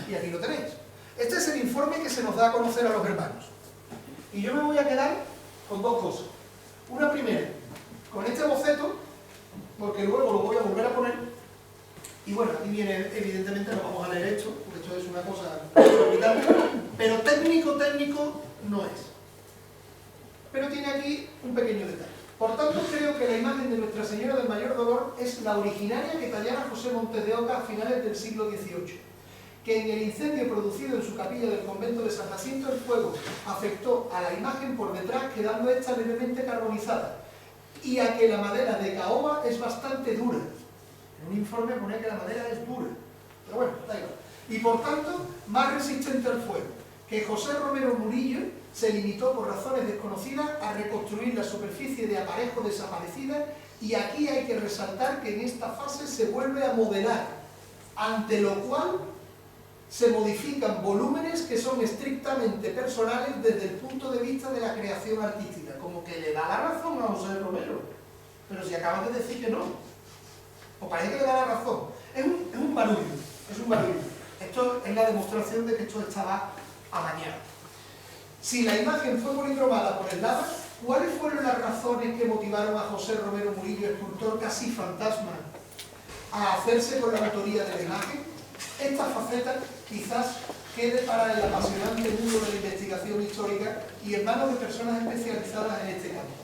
Y aquí lo tenéis. Este es el informe que se nos da a conocer a los hermanos. Y yo me voy a quedar con dos cosas. Una primera, con este boceto, porque luego lo voy a volver a poner. Y bueno, aquí viene, evidentemente no vamos a leer esto, porque esto es una cosa exorbitante, pero técnico no es. Pero tiene aquí un pequeño detalle. Por tanto, creo que la imagen de Nuestra Señora del Mayor Dolor es la originaria que tallara José Montes de Oca a finales del siglo XVIII, que en el incendio producido en su capilla del convento de San Jacinto el fuego afectó a la imagen por detrás, quedando esta levemente carbonizada, y a que la madera de caoba es bastante dura. En un informe pone que la madera es dura, pero bueno, da igual. Y por tanto, más resistente al fuego, que José Romero Murillo se limitó por razones desconocidas a reconstruir la superficie de aparejo desaparecida, y aquí hay que resaltar que en esta fase se vuelve a modelar, ante lo cual se modifican volúmenes que son estrictamente personales desde el punto de vista de la creación artística, como que le da la razón a José Romero, pero si acabas de decir que no, o parece que le da la razón. Es un barullo, Esto es la demostración de que esto estaba amañado. Si la imagen fue policromada por el lava, ¿cuáles fueron las razones que motivaron a José Romero Murillo, escultor casi fantasma, a hacerse con la autoría de la imagen? Esta faceta quizás quede para el apasionante mundo de la investigación histórica y en manos de personas especializadas en este campo.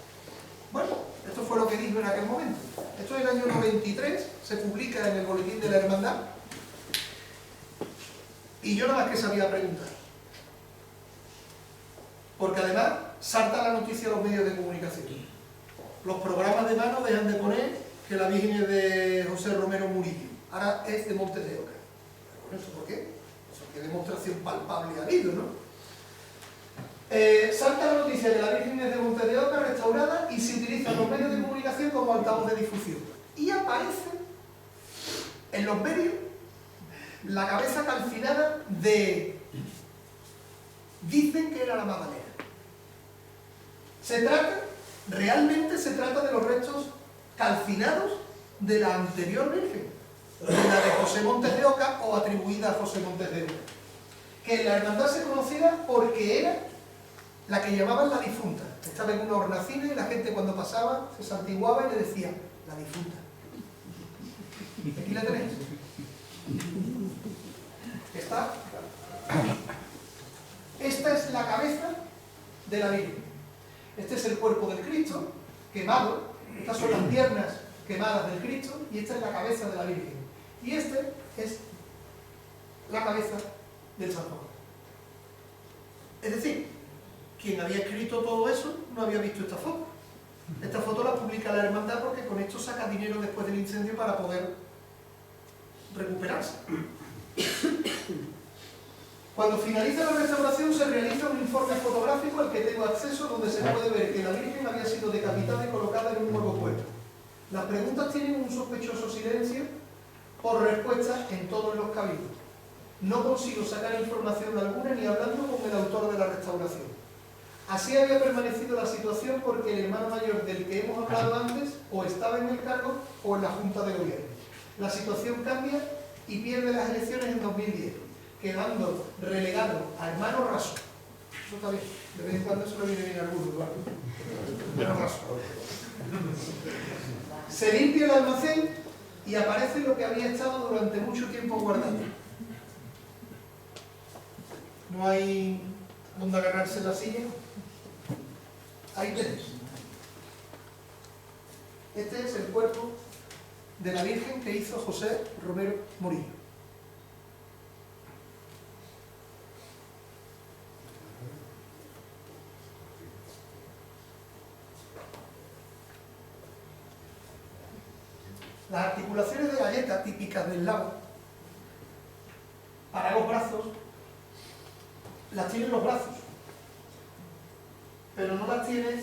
Bueno, esto fue lo que dijo en aquel momento. Esto es el año 93, se publica en el Boletín de la Hermandad, y yo nada más que sabía preguntar. Porque además salta la noticia a los medios de comunicación. Los programas de mano dejan de poner que la Virgen es de José Romero Murillo, ahora es de Montes de Oca. ¿Eso por qué? Eso qué demostración palpable ha habido, ¿no? Salta la noticia de que la Virgen es de Montes de Oca, restaurada, y se utilizan los medios de comunicación como altavoz de difusión. Y aparece en los medios la cabeza calcinada de... Dicen que era la Magdalena. Realmente se trata de los restos calcinados de la anterior Virgen, de la de José Montes de Oca o atribuida a José Montes de Oca, que en la hermandad se conocía porque era la que llamaban la difunta. Estaba en una hornacina y la gente cuando pasaba se santiguaba y le decía, la difunta. Aquí la tenéis. Esta es la cabeza de la Virgen. Este es el cuerpo del Cristo, quemado. Estas son las piernas quemadas del Cristo y esta es la cabeza de la Virgen. Y esta es la cabeza del San Juan. Es decir, quien había escrito todo eso no había visto esta foto. Esta foto la publica la hermandad porque con esto saca dinero después del incendio para poder recuperarse. Cuando finaliza la restauración se realiza un informe fotográfico al que tengo acceso, donde se puede ver que la Virgen había sido decapitada y colocada en un nuevo cuerpo. Las preguntas tienen un sospechoso silencio por respuestas en todos los cabildos. No consigo sacar información alguna ni hablando con el autor de la restauración. Así había permanecido la situación porque el hermano mayor del que hemos hablado antes o estaba en el cargo o en la Junta de Gobierno. La situación cambia y pierde las elecciones en 2010, quedando relegado a hermano Raso. Eso está bien. De vez en cuando eso le viene bien a alguno, ¿vale? Bueno, paso. Se limpia el almacén y aparece lo que había estado durante mucho tiempo guardado. No hay donde agarrarse la silla. Ahí tenéis. Este es el cuerpo de la Virgen que hizo José Romero Morillo. Las articulaciones de galleta típicas del lago para los brazos las tienen los brazos, pero no las tiene,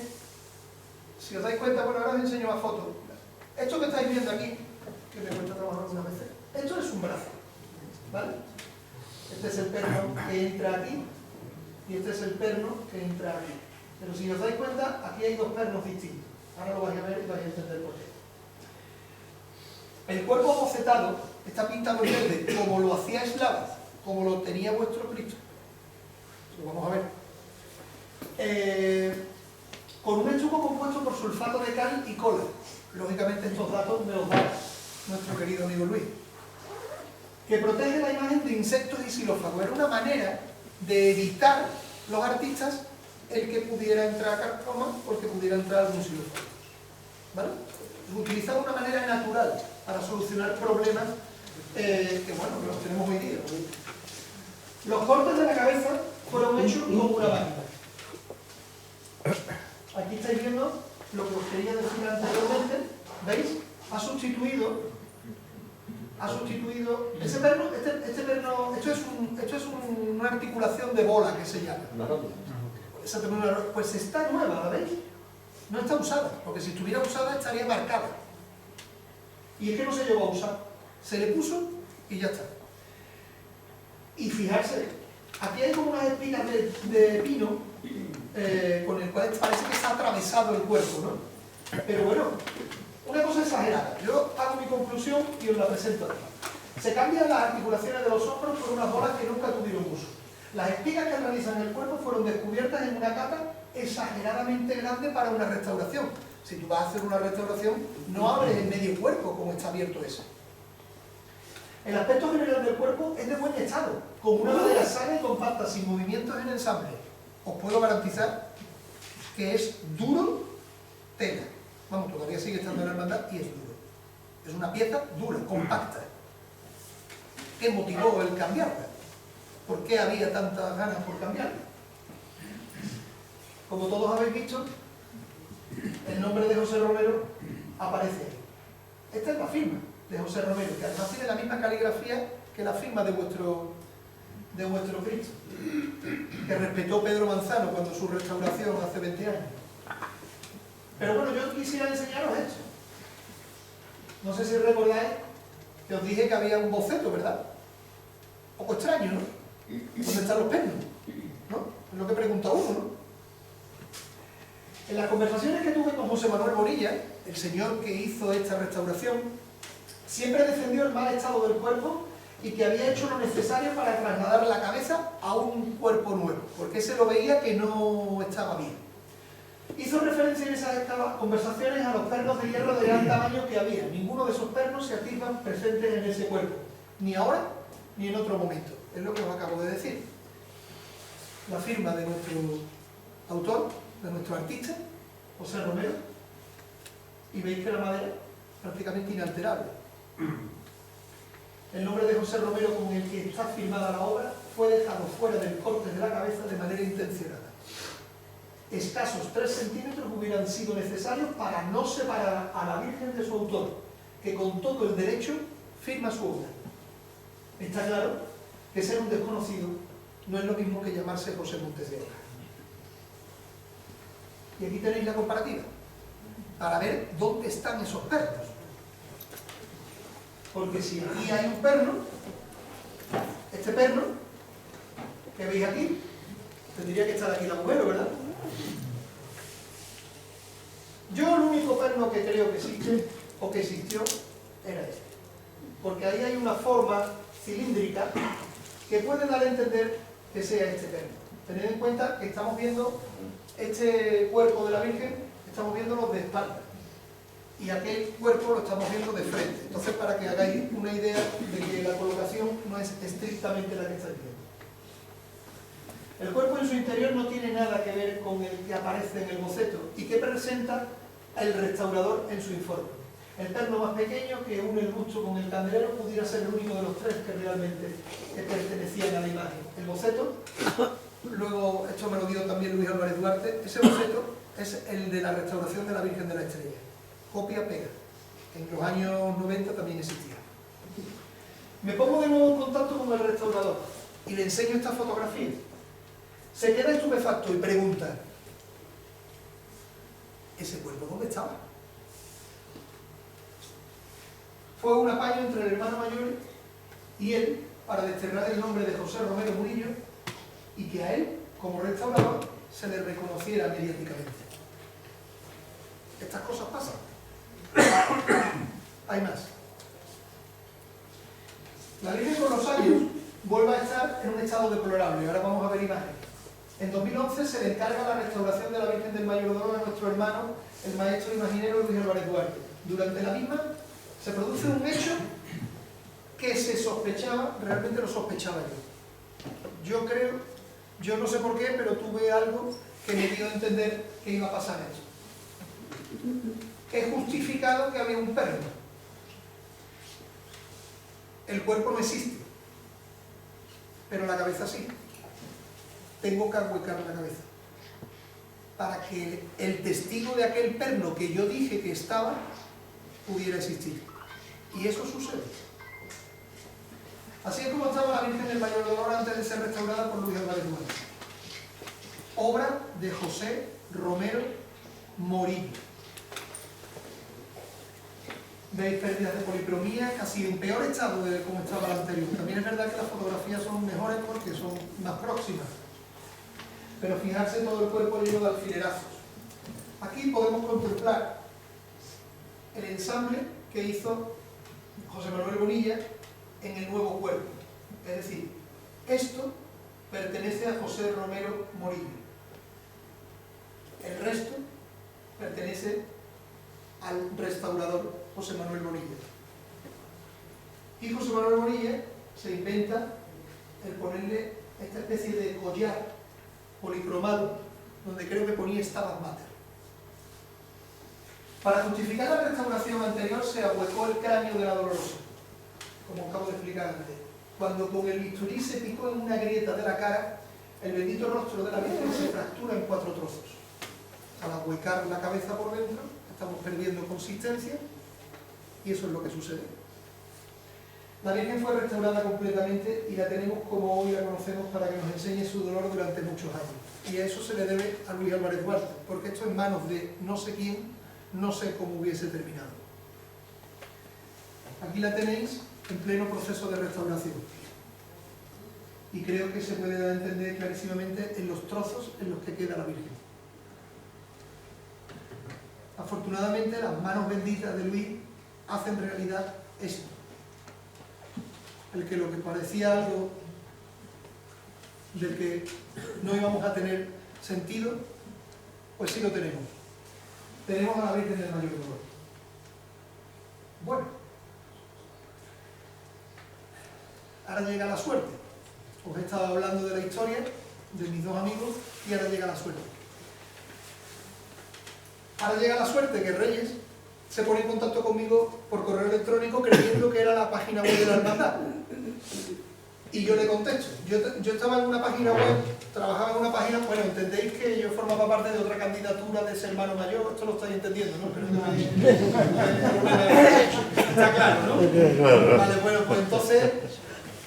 si os dais cuenta, bueno, ahora os enseño más fotos. Esto que estáis viendo aquí, que me cuesta trabajar algunas veces, esto es un brazo, ¿vale? Este es el perno que entra aquí y este es el perno que entra aquí. Pero si os dais cuenta, aquí hay dos pernos distintos. Ahora lo vais a ver y vais a entender por qué. El cuerpo bocetado está pintado en verde como lo hacía Eslavas, como lo tenía vuestro Cristo. Lo vamos a ver. Con un estuco compuesto por sulfato de cal y cola. Lógicamente estos datos me los da nuestro querido amigo Luis. Que protege la imagen de insectos y xilófagos. Era una manera de evitar los artistas el que pudiera entrar carcoma o el que pudiera entrar algún xilófago. ¿Vale? Utilizaba una manera natural para solucionar problemas que, bueno, los tenemos hoy día. Los cortes de la cabeza fueron hechos con una máquina. Aquí estáis viendo lo que os quería decir anteriormente. ¿Veis? Ha sustituido ese perno, este perno, esto es una articulación de bola que se llama. Pues está nueva, ¿la veis? No está usada, porque si estuviera usada estaría marcada. Y es que no se llegó a usar. Se le puso y ya está. Y fijarse, aquí hay como unas espinas de pino con el cual parece que está atravesado el cuerpo, ¿no? Pero bueno, una cosa exagerada. Yo hago mi conclusión y os la presento aquí. Se cambian las articulaciones de los hombros por unas bolas que nunca tuvieron uso. Las espigas que realizan el cuerpo fueron descubiertas en una capa exageradamente grande para una restauración. Si tú vas a hacer una restauración, no abres el medio cuerpo como está abierto ese. El aspecto general del cuerpo es de buen estado, con una madera sana y compacta, sin movimientos en ensamble. Os puedo garantizar que es duro tela. Vamos, todavía sigue estando en la hermandad y es duro. Es una pieza dura, compacta. ¿Qué motivó el cambiarla? ¿Por qué había tantas ganas por cambiarla? Como todos habéis visto, el nombre de José Romero aparece ahí. Esta es la firma de José Romero, que además tiene la misma caligrafía que la firma de vuestro Cristo, que respetó Pedro Manzano cuando su restauración hace 20 años. Pero bueno, yo quisiera enseñaros esto. No sé si recordáis que os dije que había un boceto, ¿verdad? Un poco extraño, ¿no? ¿Dónde están los pernos? ¿No? Es lo que pregunta uno, ¿no? En las conversaciones que tuve con José Manuel Morilla, el señor que hizo esta restauración, siempre defendió el mal estado del cuerpo y que había hecho lo necesario para trasladar la cabeza a un cuerpo nuevo, porque se lo veía que no estaba bien. Hizo referencia en esas conversaciones a los pernos de hierro de gran tamaño que había. Ninguno de esos pernos se atisban presentes en ese cuerpo, ni ahora ni en otro momento. Es lo que os acabo de decir. La firma de nuestro autor, de nuestro artista, José Romero, y veis que la madera es prácticamente inalterable. El nombre de José Romero con el que está firmada la obra fue dejado fuera del corte de la cabeza de manera intencionada. Escasos 3 centímetros hubieran sido necesarios para no separar a la Virgen de su autor, que con todo el derecho firma su obra. Está claro que ser un desconocido no es lo mismo que llamarse José Montes de Oca. Y aquí tenéis la comparativa, para ver dónde están esos pernos. Porque si aquí hay un perno, este perno, que veis aquí, tendría que estar aquí el agujero, ¿verdad? Yo el único perno que creo que existe, o que existió, era este. Porque ahí hay una forma cilíndrica que puede dar a entender que sea este perno. Tened en cuenta que estamos viendo este cuerpo de la Virgen, estamos viéndolo de espalda. Y aquel cuerpo lo estamos viendo de frente. Entonces, para que hagáis una idea de que la colocación no es estrictamente la que estáis viendo. El cuerpo en su interior no tiene nada que ver con el que aparece en el boceto y que presenta el restaurador en su informe. El perno más pequeño que une el busto con el candelero pudiera ser el único de los tres que realmente pertenecían a la imagen. El boceto, luego esto me lo dio también Luis Álvarez Duarte, ese boceto es el de la restauración de la Virgen de la Estrella. Copia-pega. En los años 90 también existía. Me pongo de nuevo en contacto con el restaurador y le enseño esta fotografía. Se queda estupefacto y pregunta: ¿ese cuerpo dónde estaba? Fue un apaño entre el hermano mayor y él para desterrar el nombre de José Romero Murillo y que a él, como restaurador, se le reconociera mediáticamente. Estas cosas pasan. Hay más. La Virgen con los años vuelve a estar en un estado deplorable. Ahora vamos a ver imágenes. En 2011 se le encarga la restauración de la Virgen del Mayor Dolor a nuestro hermano, el maestro imaginero Luis Álvarez Duarte. Durante la misma se produce un hecho que se sospechaba, realmente lo sospechaba yo. Yo no sé por qué, pero tuve algo que me dio a entender que iba a pasar esto. Es justificado que había un perno. El cuerpo no existe, pero la cabeza sí. Tengo que ahuecar la cabeza para que el testigo de aquel perno que yo dije que estaba pudiera existir. Y eso sucede. Así es como estaba la Virgen del Mayor Dolor antes de ser restaurada por Luis Álvarez Duarte. Obra de José Romero Morillo. Veis pérdidas de policromía, casi en peor estado de como estaba la anterior. También es verdad que las fotografías son mejores porque son más próximas. Pero fijarse todo el cuerpo lleno de alfilerazos. Aquí podemos contemplar el ensamble que hizo José Manuel Bonilla en el nuevo cuerpo. Es decir, esto pertenece a José Romero Morillo. El resto pertenece al restaurador José Manuel Bonilla. Y José Manuel Bonilla se inventa el ponerle esta especie de collar policromado, donde creo que ponía Stabat Mater. Para justificar la restauración anterior se ahuecó el cráneo de la Dolorosa, como acabo de explicar antes. Cuando con el bisturí se picó en una grieta de la cara, el bendito rostro de la Virgen se fractura en 4 trozos. Al ahuecar la cabeza por dentro, estamos perdiendo consistencia y eso es lo que sucede. La Virgen fue restaurada completamente y la tenemos como hoy la conocemos para que nos enseñe su dolor durante muchos años. Y a eso se le debe a Luis Álvarez Duarte, porque esto en manos de no sé quién, no sé cómo hubiese terminado. Aquí la tenéis en pleno proceso de restauración. Y creo que se puede dar a entender clarísimamente en los trozos en los que queda la Virgen. Afortunadamente, las manos benditas de Luis hacen realidad esto. El que lo que parecía algo del que no íbamos a tener sentido, pues sí lo tenemos. Tenemos a la Virgen del Mayor Dolor. Bueno, ahora llega la suerte. Os he estado hablando de la historia de mis dos amigos y ahora llega la suerte. Ahora llega la suerte que Reyes se pone en contacto conmigo por correo electrónico creyendo que era la página web de la hermandad. Y yo le contesto. Yo estaba en una página web, trabajaba en una página, bueno, entendéis que yo formaba parte de otra candidatura de ese hermano mayor, esto lo estáis entendiendo, ¿no? Está claro, ¿no? Vale, bueno, pues entonces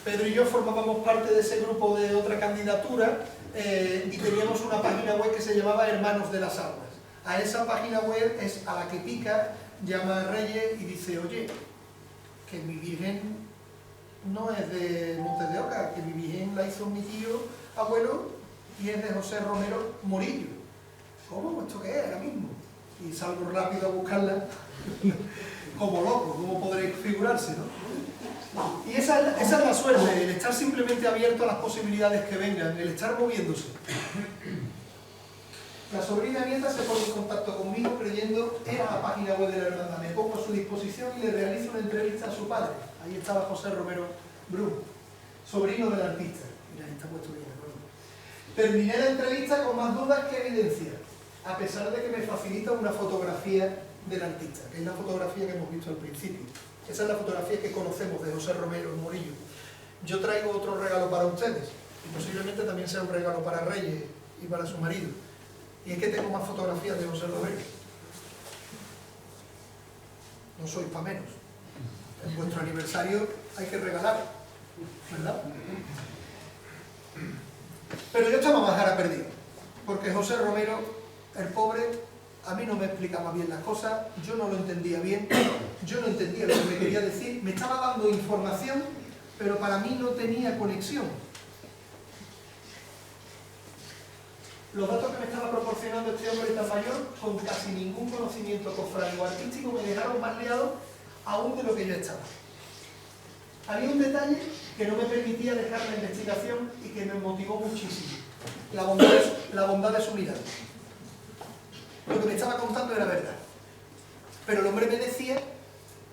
Pedro y yo formábamos parte de ese grupo de otra candidatura y teníamos una página web que se llamaba Hermanos de las Almas. A esa página web es a la que pica, llama a Reyes y dice: oye, que mi Virgen no es de Montes de Oca, que mi Virgen la hizo mi tío abuelo y es de José Romero Morillo. ¿Cómo? ¿Esto qué es ahora mismo? Y salgo rápido a buscarla como loco, como podréis figurarse, ¿no? Y esa es la suerte, el estar simplemente abierto a las posibilidades que vengan, el estar moviéndose. La sobrina nieta se pone en contacto conmigo creyendo en la página web de la hermandad. Me pongo a su disposición y le realizo una entrevista a su padre. Ahí estaba José Romero Bruno, sobrino del artista. Mira, ahí está puesto bien, ¿no? Terminé la entrevista con más dudas que evidencia, a pesar de que me facilita una fotografía del artista, que es la fotografía que hemos visto al principio. Esa es la fotografía que conocemos de José Romero el Morillo. Yo traigo otro regalo para ustedes, y posiblemente también sea un regalo para Reyes y para su marido. Y es que tengo más fotografías de José Romero. No sois para menos. En vuestro aniversario hay que regalar, ¿verdad? Pero yo estaba más cara perdido, porque José Romero, el pobre, a mí no me explicaba bien las cosas, yo no lo entendía bien, yo no entendía lo que me quería decir, me estaba dando información, pero para mí no tenía conexión. Los datos que me estaba proporcionando este hombre tan mayor, con casi ningún conocimiento cofrade o artístico, me dejaron más liado aún de lo que yo estaba. Había un detalle que no me permitía dejar la investigación y que me motivó muchísimo. La bondad de su mirada. Lo que me estaba contando era verdad. Pero el hombre me decía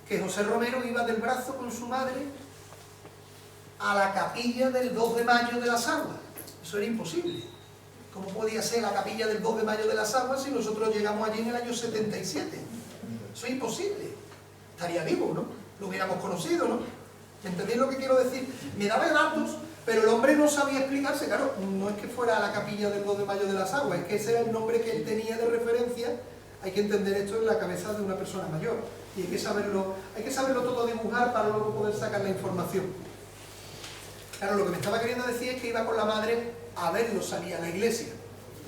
que José Romero iba del brazo con su madre a la capilla del 2 de mayo de las Aguas. Eso era imposible. ¿Cómo podía ser la capilla del 2 de mayo de las Aguas si nosotros llegamos allí en el año 77? Eso es imposible. Estaría vivo, ¿no? Lo hubiéramos conocido, ¿no? ¿Me entendéis lo que quiero decir? Me daba datos, pero el hombre no sabía explicarse. Claro, no es que fuera a la capilla del 2 de mayo de las Aguas, es que ese era el nombre que él tenía de referencia. Hay que entender esto en la cabeza de una persona mayor. Y hay que saberlo todo dibujar para luego poder sacar la información. Claro, lo que me estaba queriendo decir es que iba con la madre a verlo salir a la iglesia.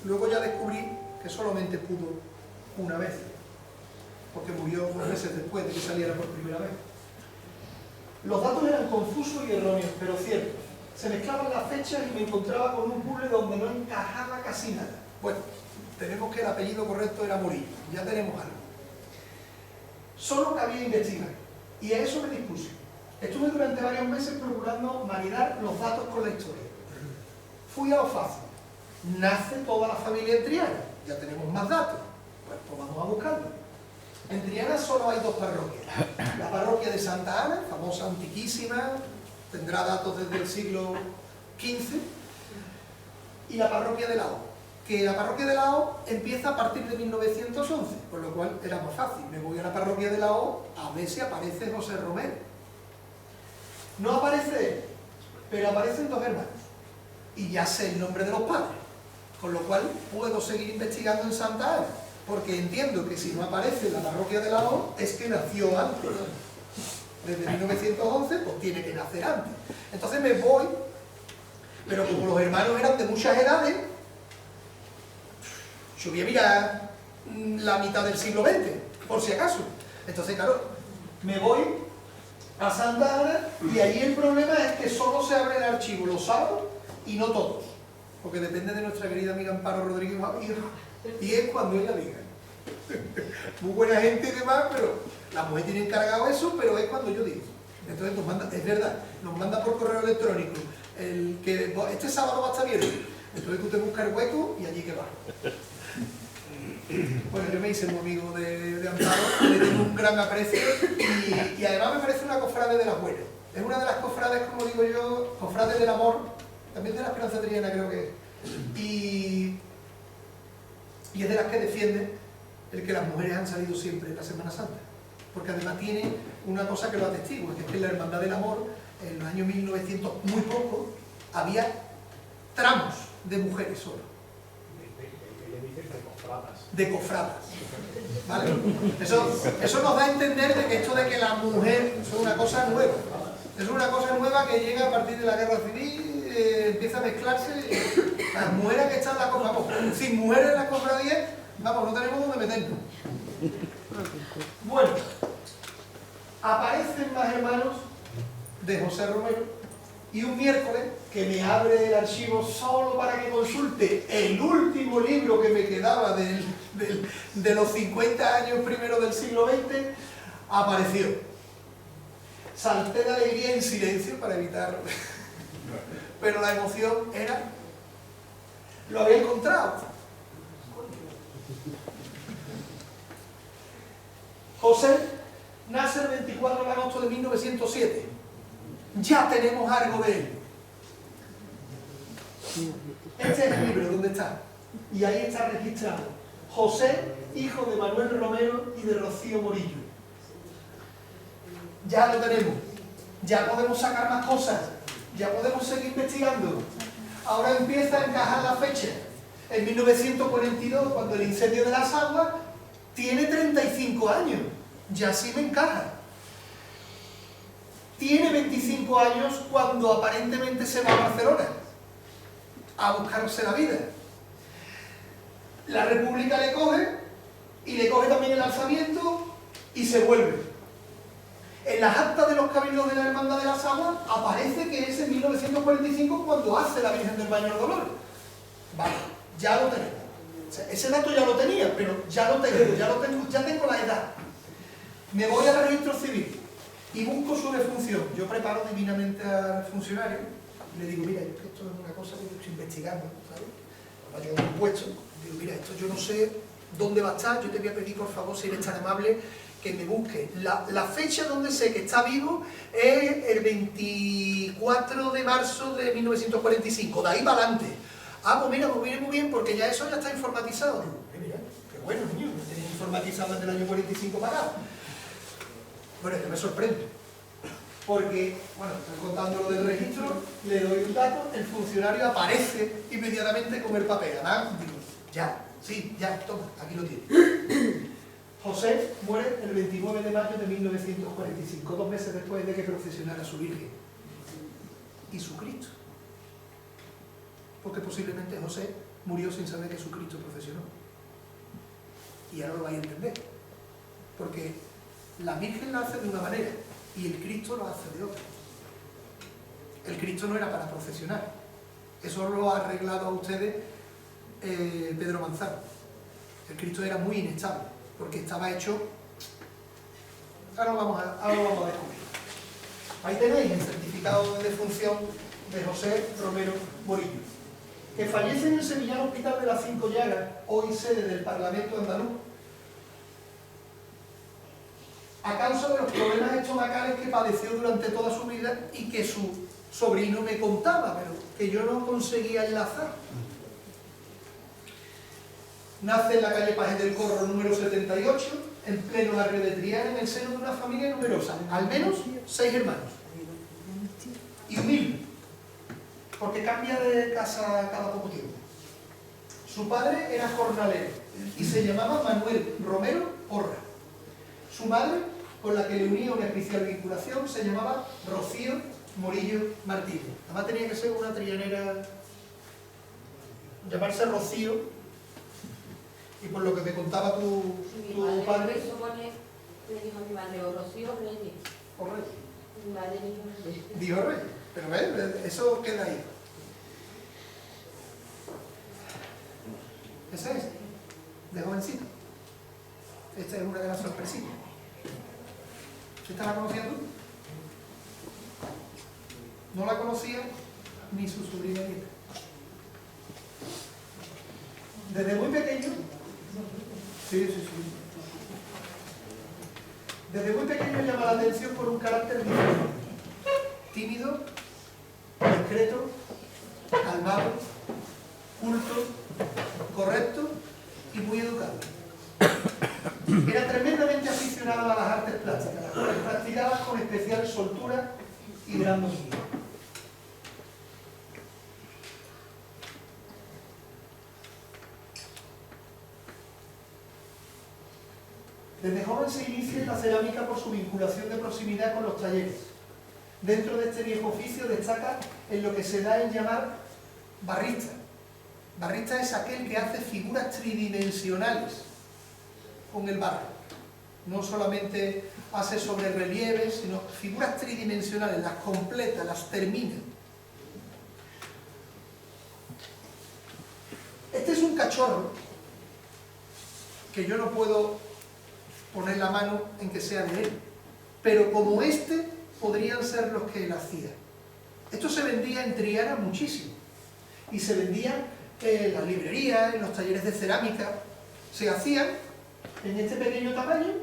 Luego ya descubrí que solamente pudo una vez, porque murió 2 meses después de que saliera por primera vez. Los datos eran confusos y erróneos, pero ciertos. Se mezclaban las fechas y me encontraba con un puzzle donde no encajaba casi nada. Bueno, tenemos que el apellido correcto era Morillo, ya tenemos algo. Solo cabía investigar, y a eso me dispuse. Estuve durante varios meses procurando maridar los datos con la historia. Fui a lo fácil. Nace toda la familia en Triana, ya tenemos más datos. Pues vamos a buscarlo. En Triana solo hay 2 parroquias. La parroquia de Santa Ana, famosa, antiquísima, tendrá datos desde el siglo XV, y la parroquia de Lao, que la parroquia de Lao empieza a partir de 1911, con lo cual era más fácil. Me voy a la parroquia de Lao a ver si aparece José Romero. No aparece él, pero aparecen 2 hermanos, y ya sé el nombre de los padres, con lo cual puedo seguir investigando en Santa Ana, porque entiendo que si no aparece en la parroquia de Lao es que nació antes. Desde 1911, pues tiene que nacer antes. Entonces me voy, pero como los hermanos eran de muchas edades, yo voy a mirar la mitad del siglo XX, por si acaso. Entonces, claro, me voy a Santa Ana y allí el problema es que solo se abre el archivo los sábados y no todos, porque depende de nuestra querida amiga Amparo Rodríguez y es cuando ella diga. Muy buena gente y demás, pero la mujer tiene encargado eso, pero es cuando yo digo. Entonces nos manda, es verdad, nos manda por correo electrónico el que este sábado va a estar abierto. Entonces tú te buscas el hueco y allí que va. Bueno, yo me hice muy amigo de Amparo, le tengo un gran aprecio y además me parece una cofrade de las buenas. Es una de las cofrades, como digo yo, cofrades del amor, también de la Esperanza Triana creo que es. Y es de las que defiende el que las mujeres han salido siempre en la Semana Santa. Porque además tiene una cosa que lo atestigua, que es que en la Hermandad del Amor, en los años 1900, muy poco, había tramos de mujeres solo. De cofradas. ¿Vale? Eso nos da a entender de que esto de que la mujer es una cosa nueva. Es una cosa nueva que llega a partir de la Guerra Civil, empieza a mezclarse. Las mujeres que están en la cofradía, sin mujeres en la cofradía, vamos, no tenemos dónde meternos. Bueno, aparecen más hermanos de José Romero y un miércoles que me abre el archivo solo para que consulte el último libro que me quedaba de los 50 años primero del siglo XX, apareció. salté de alegría en silencio para evitar... Pero la emoción era... Lo había encontrado. José nace el 24 de agosto de 1907. Ya tenemos algo de él. Este es el libro, ¿dónde está? Y ahí está registrado. José, hijo de Manuel Romero y de Rocío Morillo. Ya lo tenemos. Ya podemos sacar más cosas. Ya podemos seguir investigando. Ahora empieza a encajar la fecha. En 1942, cuando el incendio de las aguas, tiene 35 años. Ya sí me encaja. Tiene 25 años cuando aparentemente se va a Barcelona a buscarse la vida. La República le coge y le coge también el alzamiento y se vuelve. En las actas de los cabildos de la Hermandad de las Aguas aparece que es en 1945 cuando hace la Virgen del Baño del Dolor. Vale, ya lo tenemos. O sea, ese dato ya lo tenía, pero ya lo tengo, ya tengo la edad. Me voy al registro civil y busco su defunción. Yo preparo divinamente al funcionario y le digo, mira, esto es una cosa que yo estoy investigando, ¿sabes? Yo me he puesto, digo, mira, esto yo no sé dónde va a estar, yo te voy a pedir, por favor, si eres tan amable, que me busque. La fecha donde sé que está vivo es el 24 de marzo de 1945, de ahí para adelante. Ah, pues mira, pues viene muy bien, porque ya eso ya está informatizado. Digo, mira, qué bueno, niño, lo tenéis informatizado desde el año 45 para acá. Bueno, es que me sorprende, porque, bueno, estoy contando lo del registro, le doy un dato, el funcionario aparece inmediatamente con el papel. Además, digo, ya, sí, ya, toma, aquí lo tiene. José muere el 29 de mayo de 1945, 2 meses después de que procesionara a su Virgen y su Cristo. Porque posiblemente José murió sin saber que su Cristo procesionó. Y ahora lo vais a entender. Porque la Virgen lo hace de una manera y el Cristo lo hace de otra. El Cristo no era para procesionar. Eso lo ha arreglado a ustedes Pedro Manzano. El Cristo era muy inestable, porque estaba hecho... Ahora lo vamos a descubrir. Ahí tenéis el certificado de defunción de José Romero Morillo, que fallece en el Sevillano Hospital de las Cinco Llagas, hoy sede del Parlamento andaluz, a causa de los problemas estomacales que padeció durante toda su vida y que su sobrino me contaba, pero que yo no conseguía enlazar. Nace en la calle Pajes del Corro número 78, en pleno barrio de Triana, en el seno de una familia numerosa, al menos 6 hermanos. Y humilde, porque cambia de casa cada poco tiempo. Su padre era jornalero y se llamaba Manuel Romero Porra. Su madre, con la que le unía una especial vinculación, se llamaba Rocío Morillo Martínez. Además tenía que ser una trianera, llamarse Rocío, y por lo que me contaba tu padre... Le dijo a mi madre, o Rocío Reyes. O Reyes. Mi madre dijo Reyes. Dijo Reyes, pero ves, eso queda ahí. Ese es, de jovencito. Esta es una de las sorpresillas. ¿Esta la conocías tú? No la conocía ni su sobrina nieta. Desde muy pequeño, sí. Desde muy pequeño llama la atención por un carácter diferente. Tímido, discreto, calmado, culto, correcto y muy educado. Era tremendamente aficionado a las artes plásticas, las cuales practicaba con especial soltura y gran dominio. Desde joven se inicia en la cerámica por su vinculación de proximidad con los talleres. Dentro de este viejo oficio destaca en lo que se da en llamar barrista. Barrista es aquel que hace figuras tridimensionales con el barro. No solamente hace sobre relieves, sino figuras tridimensionales, las completa, las termina. Este es un cachorro que yo no puedo poner la mano en que sea de él, pero como este podrían ser los que él hacía. Esto se vendía en Triana muchísimo. Y se vendía en las librerías, en los talleres de cerámica. Se hacían en este pequeño tamaño.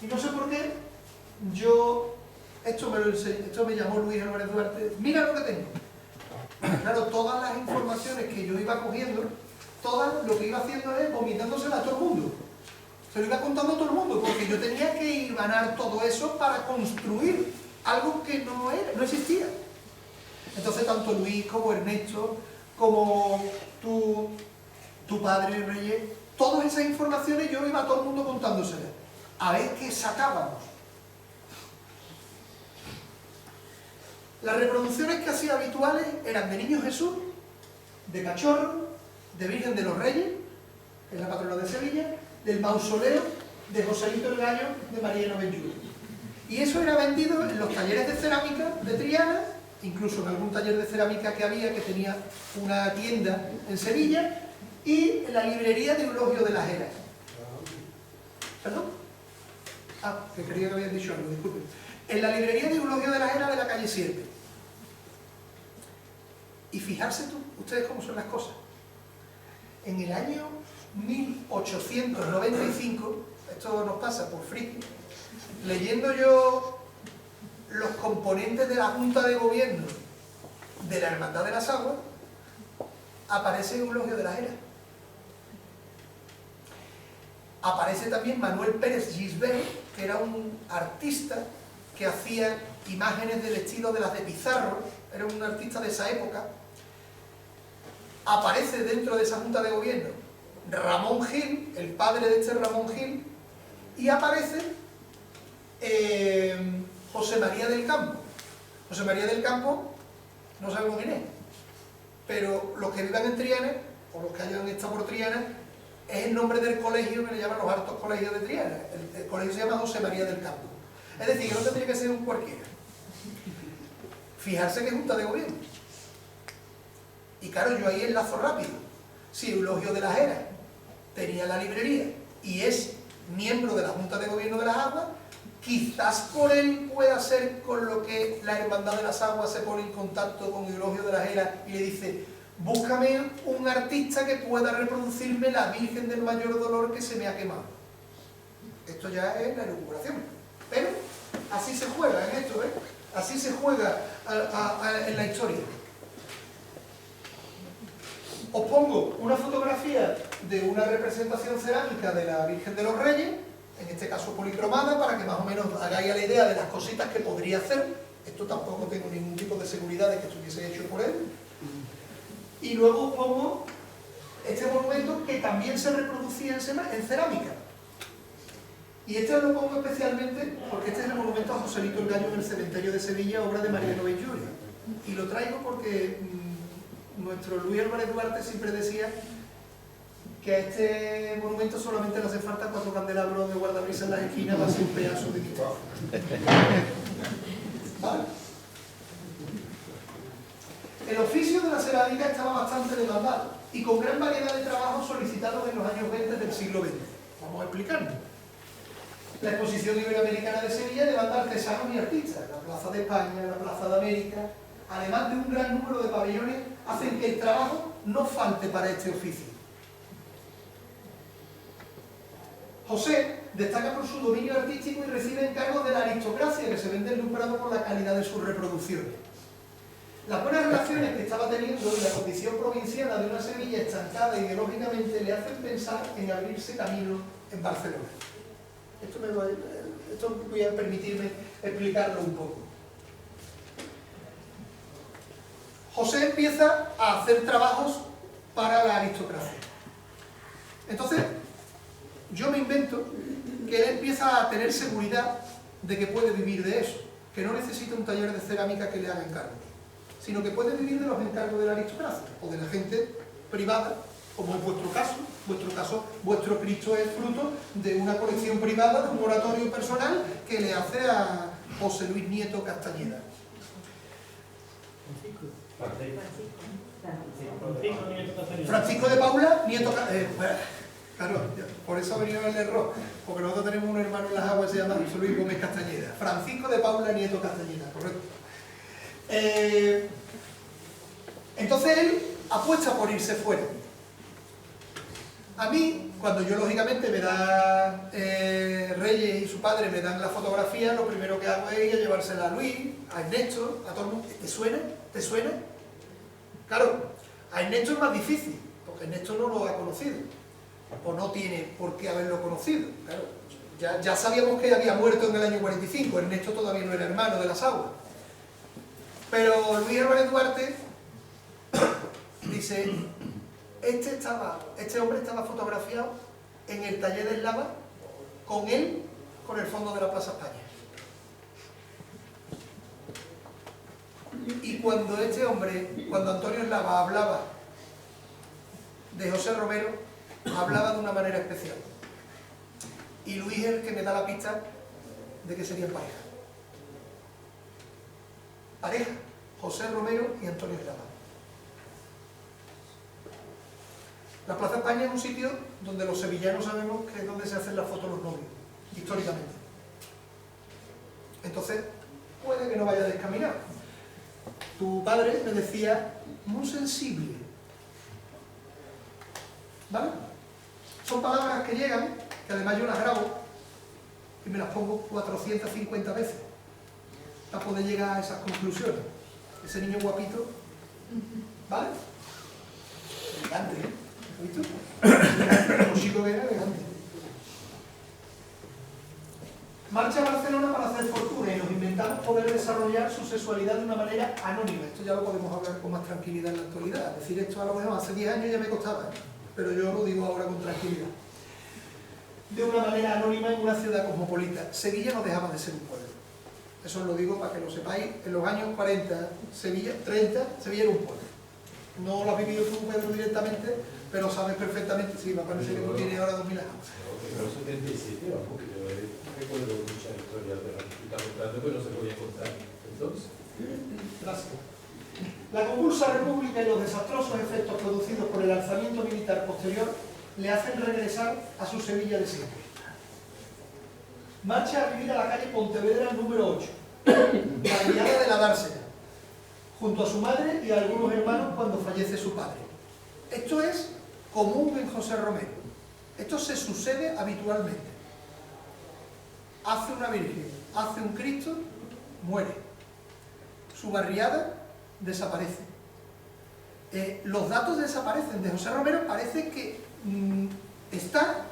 Y no sé por qué, esto me llamó Luis Álvarez Duarte. Mira lo que tengo. Claro, todas las informaciones que yo iba cogiendo, todas lo que iba haciendo es vomitándoselas a todo el mundo. Se lo iba contando a todo el mundo, porque yo tenía que hilvanar todo eso para construir algo que no existía. Entonces tanto Luis como Ernesto, como tu padre, Reyes, todas esas informaciones yo iba a todo el mundo contándoselas, a ver qué sacábamos. Las reproducciones que hacía habituales eran de Niño Jesús, de Cachorro, de Virgen de los Reyes, que es la patrona de Sevilla, del mausoleo de Joselito el Gallo de Mariano Benllull. Y eso era vendido en los talleres de cerámica de Triana, incluso en algún taller de cerámica que había, que tenía una tienda en Sevilla, y en la librería de Eulogio de las Heras. ¿Perdón? Ah, que creía que habían dicho algo, disculpen. En la librería de Eulogio de las Heras de la calle Sierpe. Y fijarse ustedes cómo son las cosas. En el año 1895, esto nos pasa por friki, leyendo yo los componentes de la Junta de Gobierno de la Hermandad de las Aguas, aparece Eulogio de las Heras. Aparece también Manuel Pérez Gisbert, que era un artista que hacía imágenes del estilo de las de Pizarro, era un artista de esa época. Aparece dentro de esa Junta de Gobierno Ramón Gil, el padre de este Ramón Gil, y aparece José María del Campo. José María del Campo, no sabemos quién es, pero los que vivan en Triana, o los que hayan estado por Triana, es el nombre del colegio que le llaman los altos colegios de Triana. El colegio se llama José María del Campo. Es decir, que no tendría que ser un cualquiera. Fijarse que Junta de Gobierno. Y claro, yo ahí enlazo rápido. Si Eulogio de las Heras tenía la librería y es miembro de la Junta de Gobierno de las Aguas, quizás por él pueda ser con lo que la Hermandad de las Aguas se pone en contacto con Eulogio de las Heras y le dice: búscame un artista que pueda reproducirme la Virgen del Mayor Dolor que se me ha quemado. Esto ya es la elucubración. Pero así se juega en esto, ¿eh? Así se juega en la historia. Os pongo una fotografía de una representación cerámica de la Virgen de los Reyes, en este caso policromada, para que más o menos hagáis la idea de las cositas que podría hacer. Esto tampoco tengo ningún tipo de seguridad de que estuviese hecho por él. Y luego os pongo este monumento que también se reproducía en cerámica. Y este lo pongo especialmente porque este es el monumento a Joselito el Gallo en el cementerio de Sevilla, obra de Mariano Benllull. Y lo traigo porque nuestro Luis Álvarez Duarte siempre decía que a este monumento solamente le hace falta 4 candelabros de guardabrisas en las esquinas para hacer un pedazo de guitarra. ¿Vale? El oficio de la cerámica estaba bastante demandado y con gran variedad de trabajos solicitados en los años 20 del siglo XX. Vamos a explicarlo. La Exposición Iberoamericana de Sevilla demanda artesanos y artistas. La Plaza de España, la Plaza de América, además de un gran número de pabellones, hacen que el trabajo no falte para este oficio. José destaca por su dominio artístico y recibe encargos de la aristocracia que se ven deslumbrados por la calidad de sus reproducciones. Las buenas relaciones que estaba teniendo y la condición provinciana de una Sevilla estancada ideológicamente le hacen pensar en abrirse camino en Barcelona. Esto voy a permitirme explicarlo un poco. José empieza a hacer trabajos para la aristocracia. Entonces, yo me invento que él empieza a tener seguridad de que puede vivir de eso, que no necesita un taller de cerámica que le haga encargos, sino que puede vivir de los encargos de la aristocracia o de la gente privada, como en vuestro caso. Vuestro Cristo es fruto de una colección privada, de un oratorio personal que le hace a José Luis Nieto Castañeda. Francisco de Paula Nieto Claro, por eso ha venido el error, porque nosotros tenemos un hermano en las aguas que se llama José Luis Gómez Castañeda, Francisco de Paula Nieto Castañeda, correcto. Entonces él apuesta por irse fuera. A mí, cuando yo lógicamente me da Reyes y su padre me dan la fotografía, lo primero que hago es ir a llevársela a Luis, a Ernesto, a todo el mundo. ¿Te suena? ¿Te suena? Claro, a Ernesto es más difícil, porque Ernesto no lo ha conocido, o no tiene por qué haberlo conocido. Claro, ya sabíamos que había muerto en el año 45, Ernesto todavía no era hermano de las aguas. Pero Luis Álvarez Duarte dice, este hombre estaba fotografiado en el taller del Lava con él, con el fondo de la Plaza España. Y cuando cuando Antonio Eslava hablaba de José Romero, hablaba de una manera especial. Y Luis es el que me da la pista de que serían pareja. Pareja, José Romero y Antonio Eslava. La Plaza España es un sitio donde los sevillanos sabemos que es donde se hacen las fotos los novios, históricamente. Entonces, puede que no vaya descaminado. Tu padre me decía, muy sensible. ¿Vale? Son palabras que llegan, que además yo las grabo y me las pongo 450 veces para poder llegar a esas conclusiones. Ese niño guapito, ¿vale? Elegante, ¿eh? ¿Has visto? Como chico que era elegante. Marcha a Barcelona para hacer fortuna y nos inventamos poder desarrollar su sexualidad de una manera anónima. Esto ya lo podemos hablar con más tranquilidad en la actualidad. Es decir, esto a lo mejor hace 10 años ya me costaba, pero yo lo digo ahora con tranquilidad. De una manera anónima en una ciudad cosmopolita. Sevilla no dejaba de ser un pueblo. Eso os lo digo para que lo sepáis. En los años 40, Sevilla, 30, Sevilla era un pueblo. No lo has vivido tú, Pedro, directamente, pero sabes perfectamente. Sí, me parece que tú tienes ahora 2000 años. Pero 77, porque yo recuerdo muchas historias de la que está contando, pero no se podía contar. Entonces, Gracias. La convulsa república y los desastrosos efectos producidos por el alzamiento militar posterior le hacen regresar a su Sevilla de siempre. Marcha a vivir a la calle Pontevedra número 8, barriada de la Dársena, junto a su madre y a algunos hermanos cuando fallece su padre. Esto es común en José Romero. Esto se sucede habitualmente. Hace una Virgen, hace un Cristo, muere. Su barriada desaparece. Los datos desaparecen. De José Romero parece que está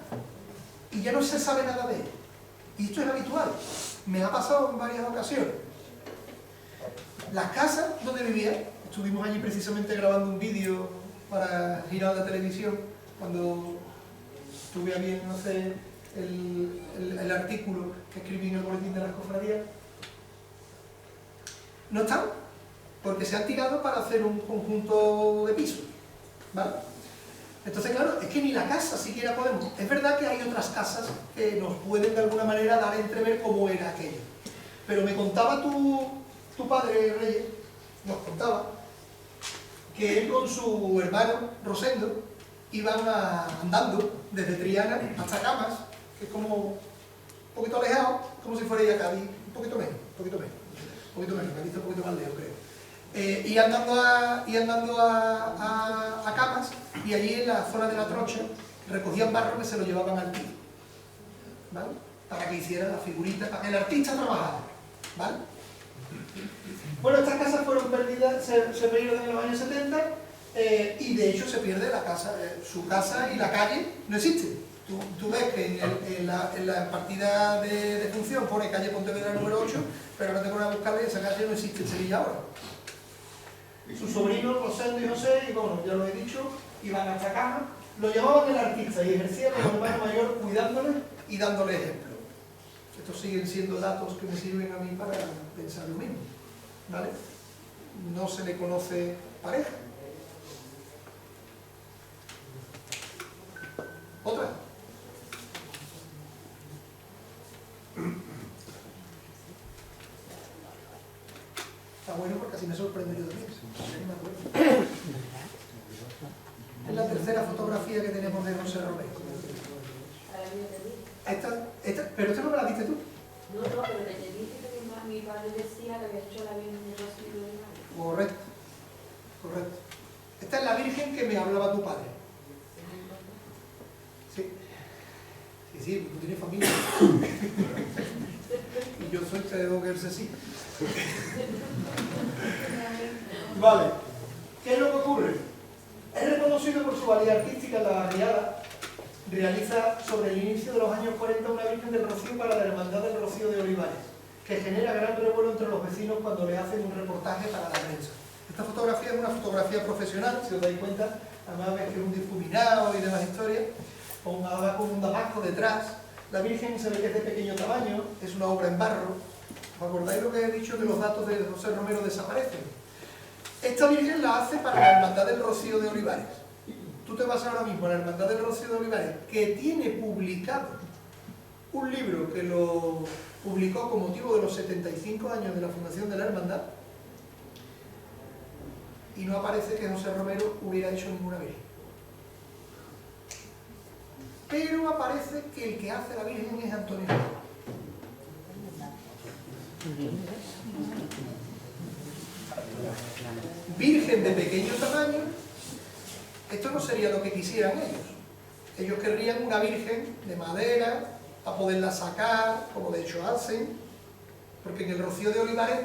y ya no se sabe nada de él. Y esto es habitual. Me ha pasado en varias ocasiones. Las casas donde vivía, estuvimos allí precisamente grabando un vídeo para Giralda Televisión, cuando tuve a bien hacer el artículo que escribí en el boletín de las cofradías. No están, porque se han tirado para hacer un conjunto de pisos, ¿vale? Entonces, claro, es que ni la casa siquiera podemos. Es verdad que hay otras casas que nos pueden de alguna manera dar a entrever cómo era aquello. Pero me contaba tu padre, Reyes, nos contaba que él con su hermano Rosendo iban andando desde Triana hasta Camas, que es como un poquito alejado, como si fuera ya a Cádiz, un poquito menos, Cádiz está un poquito más lejos, creo. Y andando a Camas, y allí en la zona de la Trocha recogían barro que se lo llevaban al tío, ¿vale? Para que hiciera la figurita, para que el artista trabajara, ¿vale? Bueno, estas casas fueron perdidas, se perdieron en los años 70, y de hecho se pierde la casa, su casa y la calle no existen. Tú ves que en la partida de función pone calle Pontevedra número 8, pero no te pones a buscarle, esa calle no existe en Sevilla ahora. Sus sobrinos, Rosendo y José, y bueno, ya lo he dicho, iban hasta Camas, lo llamaban el artista y ejercía como hermano mayor cuidándole y dándole ejemplo. Estos siguen siendo datos que me sirven a mí para pensar lo mismo, ¿vale? No se le conoce pareja. Otra. Está bueno porque así me sorprendo yo también. Es la tercera fotografía que tenemos de José Romero. la vida te dije. Pero esto no me la diste tú. No, pero que te dije que mi padre decía que había hecho la Virgen de Rocío de Olivares. Correcto, correcto. Esta es la Virgen que me hablaba tu padre. Sí. Sí, tú tienes familia. Y yo soy tengo que irse sí. Vale. ¿Qué es lo que ocurre? Es reconocido por su valía artística en la barriada. Realiza sobre el inicio de los años 40 una Virgen del Rocío para la Hermandad del Rocío de Olivares, que genera gran revuelo entre los vecinos cuando le hacen un reportaje para la prensa. Esta fotografía es una fotografía profesional, si os dais cuenta, además ves que es un difuminado y demás historias, ahora con un damasco detrás. La Virgen se ve que es de pequeño tamaño, es una obra en barro. ¿Os acordáis lo que he dicho que los datos de José Romero desaparecen? Esta Virgen la hace para la Hermandad del Rocío de Olivares. Tú te vas ahora mismo a la Hermandad del Rocío de Olivares, que tiene publicado un libro que lo publicó con motivo de los 75 años de la fundación de la Hermandad, y no aparece que José Romero hubiera hecho ninguna Virgen. Pero aparece que el que hace la Virgen es Antonio Romero. Virgen de pequeño tamaño, esto no sería lo que quisieran ellos. Ellos querrían una Virgen de madera, a poderla sacar, como de hecho hacen, porque en el Rocío de Olivares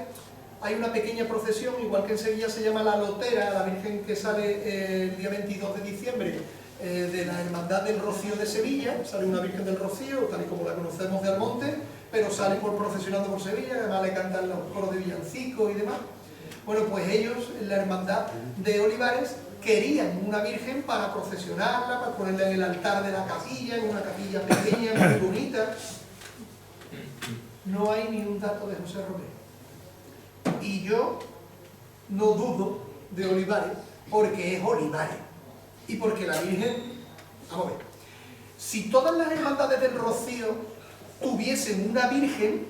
hay una pequeña procesión, igual que en Sevilla se llama la Lotera, la Virgen que sale el día 22 de diciembre de la Hermandad del Rocío de Sevilla. Sale una Virgen del Rocío, tal y como la conocemos de Almonte, pero sale por procesionando por Sevilla, además le cantan los coros de villancicos y demás. Bueno, pues ellos, en la Hermandad de Olivares, querían una Virgen para procesionarla, para ponerla en el altar de la capilla, en una capilla pequeña, muy bonita. No hay ni un dato de José Romero. Y yo no dudo de Olivares, porque es Olivares. Y porque la Virgen... Vamos a ver. Si todas las hermandades del Rocío tuviesen una Virgen,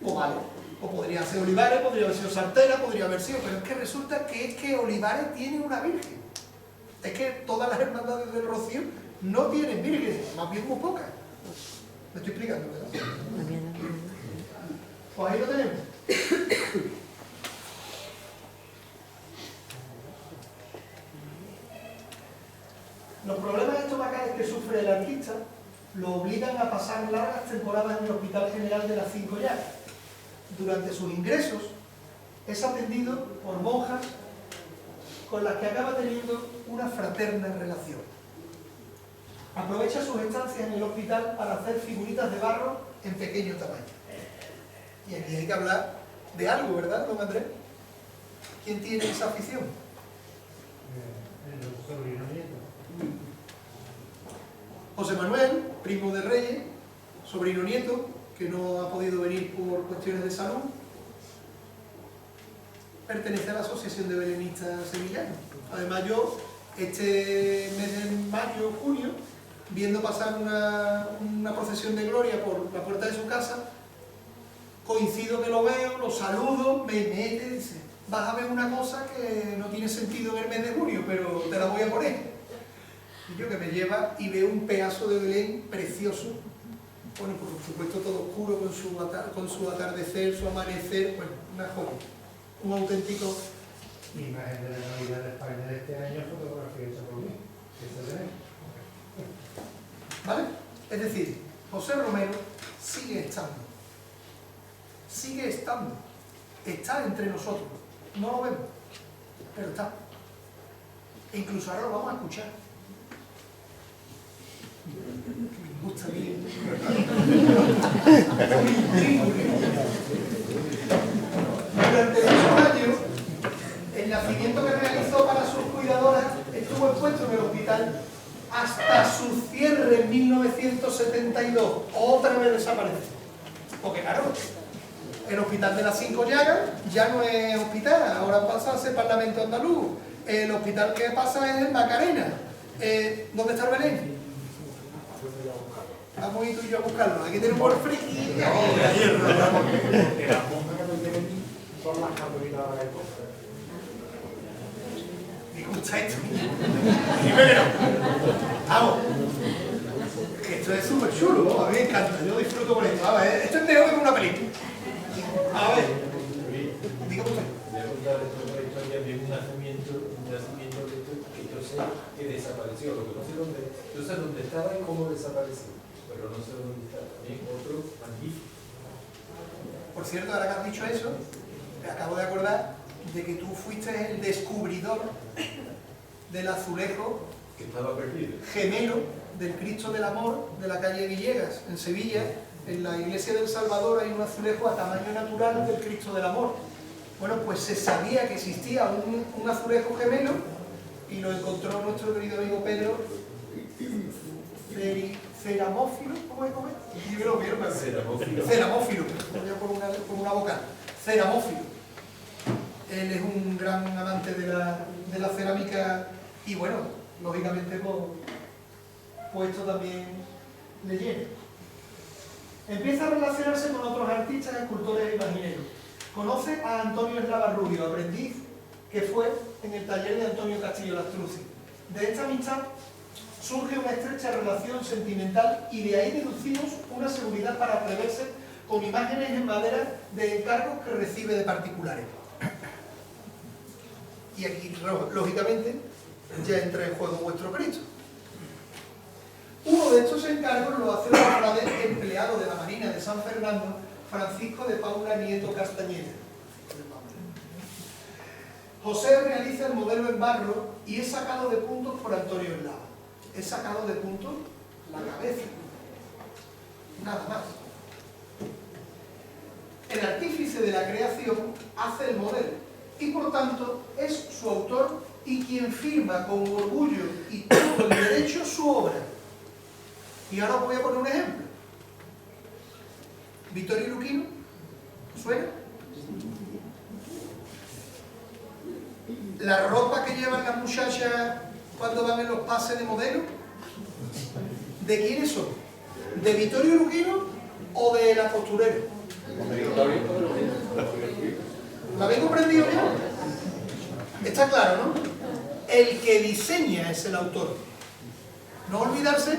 pues vale. O podría ser Olivares, podría haber sido Sartera, podría haber sido... Pero es que resulta que Olivares tiene una Virgen. Es que todas las hermandades del Rocío no tienen Virgen, más bien muy pocas. ¿Me estoy explicando, verdad? Pues ahí lo tenemos. Los problemas estomacales que sufre el artista lo obligan a pasar largas temporadas en el Hospital General de las Cinco Llagas. Durante sus ingresos es atendido por monjas con las que acaba teniendo una fraterna relación. Aprovecha sus estancias en el hospital para hacer figuritas de barro en pequeño tamaño. Y aquí hay que hablar de algo, ¿verdad, don Andrés? ¿Quién tiene esa afición? El sobrino nieto. José Manuel, primo de Reyes, sobrino nieto, que no ha podido venir por cuestiones de salud, pertenece a la Asociación de Belenistas Sevillanos. Además yo, este mes de mayo, junio, viendo pasar una procesión de gloria por la puerta de su casa, coincido que lo veo, lo saludo, me mete, dice, vas a ver una cosa que no tiene sentido en el mes de junio, pero te la voy a poner. Y yo que me lleva y veo un pedazo de Belén precioso, bueno, por supuesto todo oscuro, con su atardecer, su amanecer, bueno, una joya, un auténtico... Mi imagen de la Navidad de España de este año, fotografía hecha por mí. ¿Vale? Es decir, José Romero sigue estando, está entre nosotros, no lo vemos, pero está. E incluso ahora lo vamos a escuchar. Me gusta bien. Durante muchos años, el nacimiento que realizó para sus cuidadoras estuvo expuesto en el hospital hasta su cierre en 1972. Otra vez desaparece. Porque claro, el hospital de las Cinco Llagas ya no es hospital, ahora pasa a ser Parlamento Andaluz. El hospital que pasa es el Macarena. ¿Dónde está el Belén? Vamos a ir tú y yo a buscarlo. Aquí tenemos el friki. Son las cartulinas de cosas. Me gusta esto. Primero. Vamos. encanta, yo disfruto con esto. A ver, esto es mejor que con una película. A ver, diga usted. Voy a contar otra historia de un nacimiento de esto que yo sé que desapareció, lo que no sé dónde, yo sé dónde estaba y cómo desapareció, pero no sé dónde está. También otro magnífico. Por cierto, ahora que has dicho eso, me acabo de acordar de que tú fuiste el descubridor del azulejo Que estaba perdido. gemelo del Cristo del Amor de la calle Villegas, en Sevilla. En la iglesia del Salvador hay un azulejo a tamaño natural del Cristo del Amor. Bueno, pues se sabía que existía un azulejo gemelo y lo encontró nuestro querido amigo Pedro Ceramófilo. ¿Cómo es? Dímelo bien, pero... Ceramófilo. Ceramófilo, por una vocal. Ceramófilo. Él es un gran amante de la cerámica y bueno, lógicamente pues esto también le llena. Empieza a relacionarse con otros artistas, escultores e imagineros. Conoce a Antonio Eslava Rubio, aprendiz que fue en el taller de Antonio Castillo Lastruzzi. De esta amistad surge una estrecha relación sentimental y de ahí deducimos una seguridad para atreverse con imágenes en madera de encargos que recibe de particulares. Y aquí, lógicamente, ya entra en juego vuestro Cristo. Uno de estos encargos lo hace un cofrade empleado de la Marina de San Fernando, Francisco de Paula Nieto Castañeda. José realiza el modelo en barro y es sacado de puntos por Antonio Eslava. Es sacado de puntos la cabeza. Nada más. El artífice de la creación hace el modelo y por tanto es su autor y quien firma con orgullo y todo el derecho su obra. Y ahora os voy a poner un ejemplo. Vittorio Luquino, ¿suena? La ropa que llevan las muchachas cuando van en los pases de modelo, ¿de quiénes son? ¿De Vittorio Luquino o de la costurera? ¿La habéis comprendido bien? Está claro, ¿no? El que diseña es el autor. No olvidarse,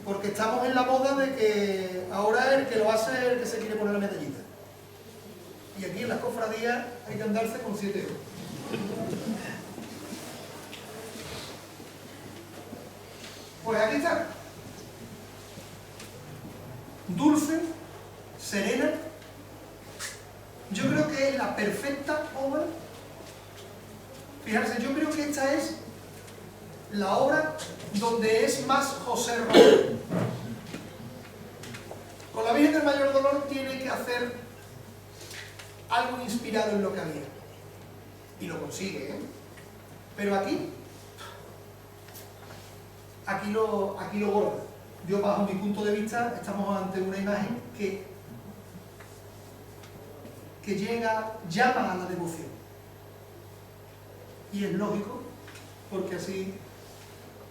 porque estamos en la moda de que ahora el que lo hace es el que se quiere poner la medallita. Y aquí en las cofradías hay que andarse con 7 euros. Pues aquí está. Dulce, serena. Yo creo que es la perfecta obra. Fijarse, yo creo que esta es la obra donde es más José Romero. Con la Virgen del Mayor Dolor tiene que hacer algo inspirado en lo que había. Y lo consigue, ¿eh? Pero aquí lo borda. Yo, bajo mi punto de vista, estamos ante una imagen que llama a la devoción. Y es lógico, porque así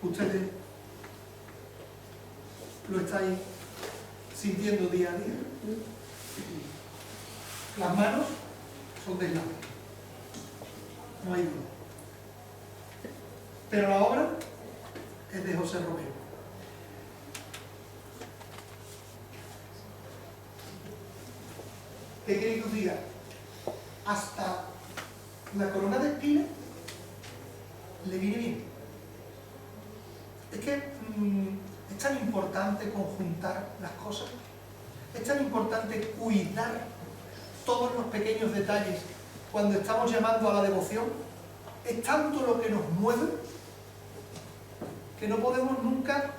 ustedes lo estáis sintiendo día a día. Las manos son de Eslava, no hay duda. Pero la obra es de José Romero. ¿Qué queréis que os diga? Hasta la corona de espinas le viene bien. Es que es tan importante conjuntar las cosas, es tan importante cuidar todos los pequeños detalles cuando estamos llamando a la devoción. Es tanto lo que nos mueve que no podemos nunca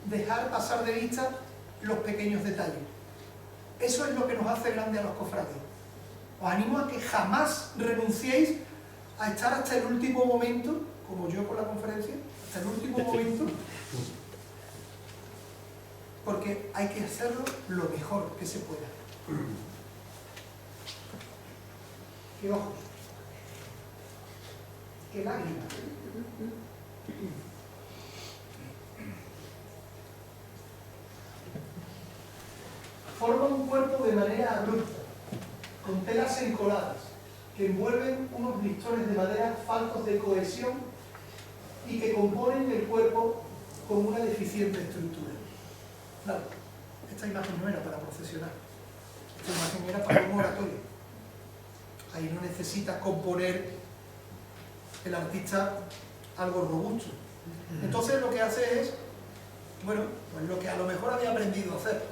dejar pasar de vista los pequeños detalles. Eso es lo que nos hace grande a los cofrades. Os animo a que jamás renunciéis a estar hasta el último momento, como yo con la conferencia, hasta el último momento, porque hay que hacerlo lo mejor que se pueda. ¡Qué ojos! ¡Qué lágrimas! Forma un cuerpo de manera abrupta, con telas encoladas, que envuelven unos listones de madera faltos de cohesión y que componen el cuerpo con una deficiente estructura. Claro, esta imagen no era para procesionar, esta imagen era para un oratorio. Ahí no necesita componer el artista algo robusto. Entonces lo que hace es, bueno, pues lo que a lo mejor había aprendido a hacer,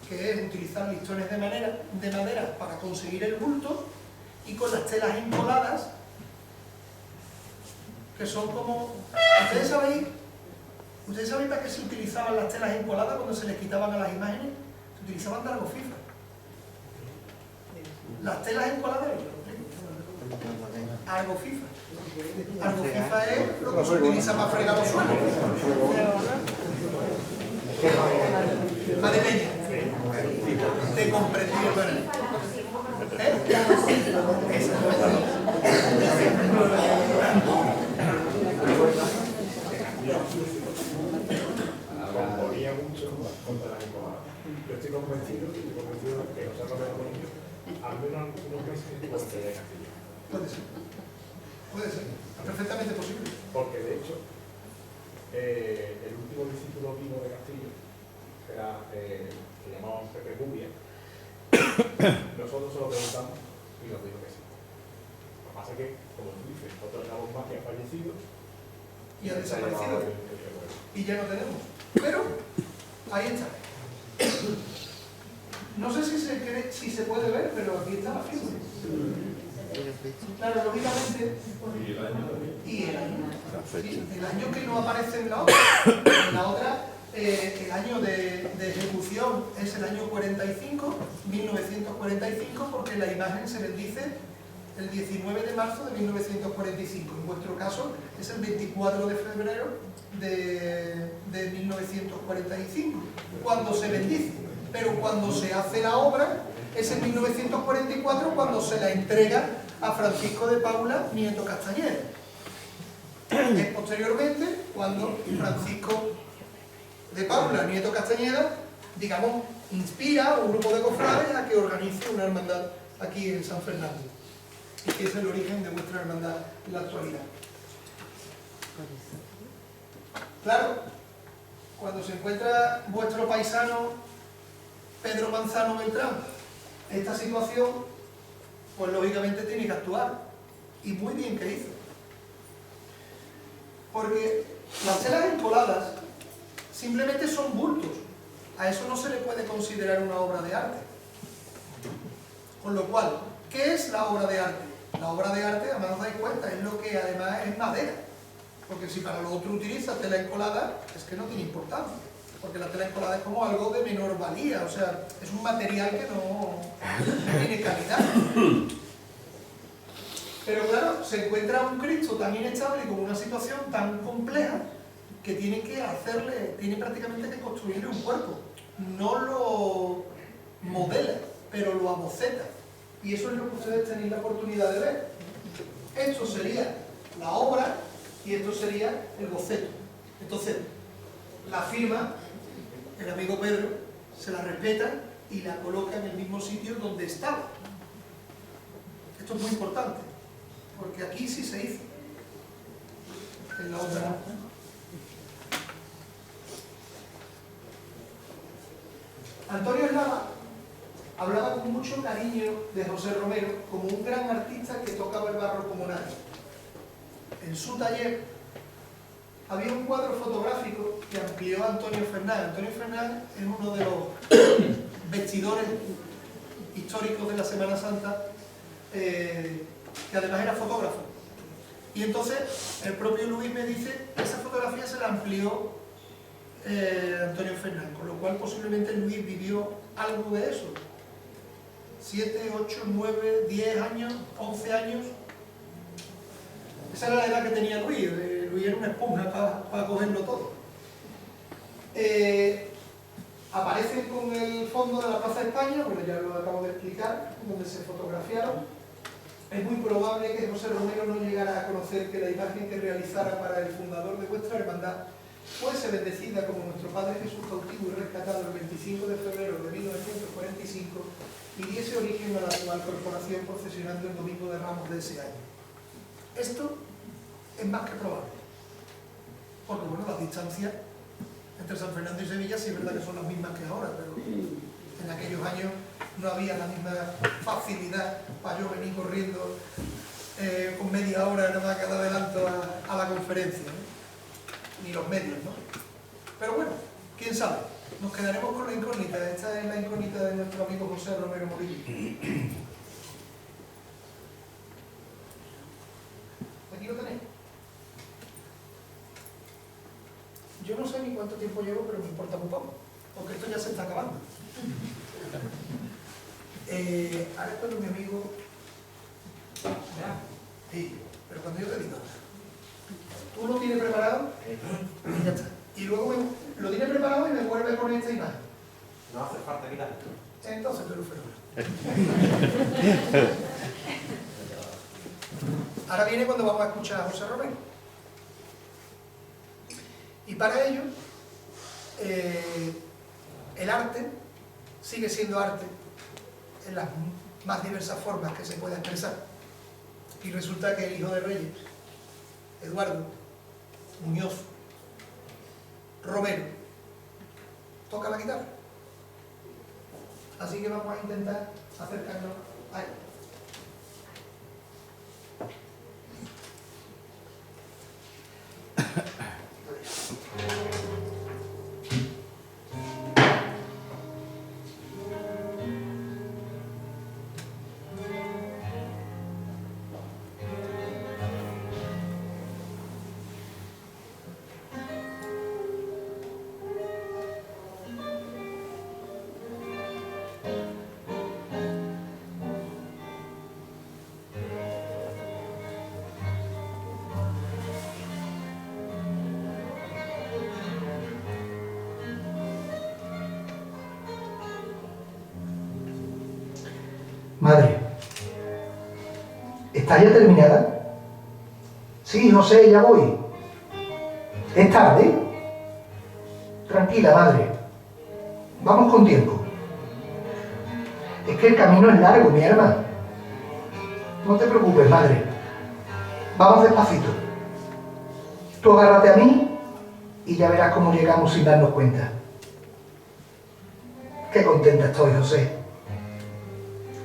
que es utilizar listones de madera para conseguir el bulto, y con las telas encoladas, que son como... ¿Ustedes saben para qué se utilizaban las telas encoladas cuando se les quitaban a las imágenes? Se utilizaban de argofifa. Las telas encoladas, argofifa. Argofifa es lo que se utiliza para fregar los suelos. Madrileña. Te comprendí, bueno. Componía mucho contra las encoladas. Yo estoy convencido que José Romero Morillo, al menos unos meses, estuvo en Castillo. Puede ser, perfectamente posible. Porque de hecho, el último discípulo vivo de Castillo, que era, que llamaban Pepe Gubia, nosotros se lo preguntamos y nos dijo que sí. Lo que pasa es que, como tú dices, otro de la bomba que ha fallecido Y ha desaparecido. el Y ya no tenemos. Pero, ahí está. No sé si se puede ver, pero aquí está la firma. Claro, lógicamente. Y el año también. Y el año. Sí, el año que no aparece en la otra. En la otra, el año de ejecución es el año 45, 1945, porque la imagen se bendice el 19 de marzo de 1945. En vuestro caso es el 24 de febrero de 1945, cuando se bendice. Pero cuando se hace la obra es en 1944, cuando se la entrega a Francisco de Paula Nieto Castañeda. Es posteriormente cuando Francisco de Paula Nieto Castañeda, digamos, inspira a un grupo de cofrades a que organice una hermandad aquí en San Fernando. Y que es el origen de vuestra hermandad en la actualidad. Claro, cuando se encuentra vuestro paisano Pedro Manzano Beltrán esta situación, pues lógicamente tiene que actuar. Y muy bien que hizo. Porque las telas encoladas simplemente son bultos. A eso no se le puede considerar una obra de arte. Con lo cual, ¿qué es la obra de arte? La obra de arte, además os dais cuenta, es lo que además es madera. Porque si para lo otro utiliza tela encolada, es que no tiene importancia. Porque la tela encolada es como algo de menor valía, o sea, es un material que no tiene calidad. Pero claro, se encuentra un Cristo tan inestable y con una situación tan compleja que tiene prácticamente que construirle un cuerpo. No lo modela, pero lo aboceta. Y eso es lo que ustedes tenéis la oportunidad de ver. Esto sería la obra y esto sería el boceto. Entonces, la firma, el amigo Pedro, se la respeta y la coloca en el mismo sitio donde estaba. Esto es muy importante, porque aquí sí se hizo, en la otra. Antonio Eslava hablaba con mucho cariño de José Romero como un gran artista que tocaba el barro como nadie. En su taller había un cuadro fotográfico que amplió Antonio Fernández. Antonio Fernández es uno de los vestidores históricos de la Semana Santa, que además era fotógrafo. Y entonces el propio Luis me dice que esa fotografía se la amplió Antonio Fernández, con lo cual posiblemente Luis vivió algo de eso. 7, 8, 9, 10 años, 11 años. Esa era la edad que tenía Luis. Luis era una esponja para cogerlo todo. Aparecen con el fondo de la Plaza de España, bueno, ya lo acabo de explicar, donde se fotografiaron. Es muy probable que José Romero no llegara a conocer que la imagen que realizara para el fundador de vuestra hermandad fuese bendecida como nuestro Padre Jesús cautivo y rescatado el 25 de febrero de 1945 y diese origen a la actual corporación procesionando el Domingo de Ramos de ese año. Esto es más que probable, porque bueno, las distancias entre San Fernando y Sevilla sí es verdad que son las mismas que ahora, pero en aquellos años no había la misma facilidad para yo venir corriendo con media hora nada más que dar adelanto a la conferencia, ¿no? Ni los medios, ¿no? Pero bueno, quién sabe, nos quedaremos con la incógnita. Esta es la incógnita de nuestro amigo José Romero Morillo. Aquí lo tenéis. Yo no sé ni cuánto tiempo llevo, pero me importa muy poco, porque esto ya se está acabando. Ahora es cuando mi amigo... Sí, pero cuando yo te digo, tú lo tienes preparado y ya está. Y luego lo tienes preparado y me vuelve con esta imagen. No hace falta quitarlo. Entonces tú eres un fenómeno. Ahora viene cuando vamos a escuchar a José Romero. Y para ello, el arte sigue siendo arte en las más diversas formas que se pueda expresar. Y resulta que el hijo de Reyes, Eduardo Muñoz Romero, toca la guitarra. Así que vamos a intentar acercarnos a él. Madre, ¿está ya terminada? Sí, José, ya voy. ¿Es tarde? Tranquila, madre. Vamos con tiempo. Es que el camino es largo, mi hermana. No te preocupes, madre. Vamos despacito. Tú agárrate a mí y ya verás cómo llegamos sin darnos cuenta. Qué contenta estoy, José.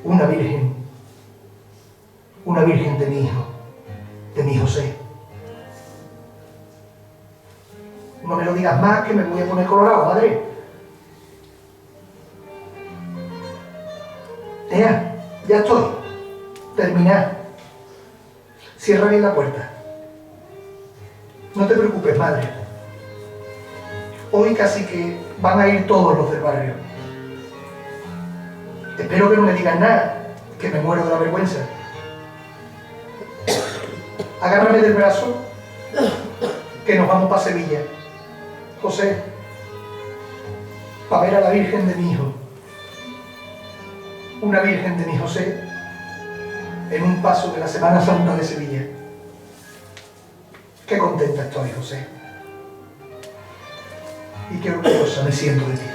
Una virgen de mi hijo, de mi José. No me lo digas más, que me voy a poner colorado, madre. Ya estoy. Terminad. Cierra bien la puerta. No te preocupes, madre. Hoy casi que van a ir todos los del barrio. Espero que no me digan nada, que me muero de la vergüenza. Agárrame del brazo, que nos vamos para Sevilla. José, para ver a la Virgen de mi hijo. Una Virgen de mi José en un paso de la Semana Santa de Sevilla. Qué contenta estoy, José. Y qué orgullosa me siento de ti.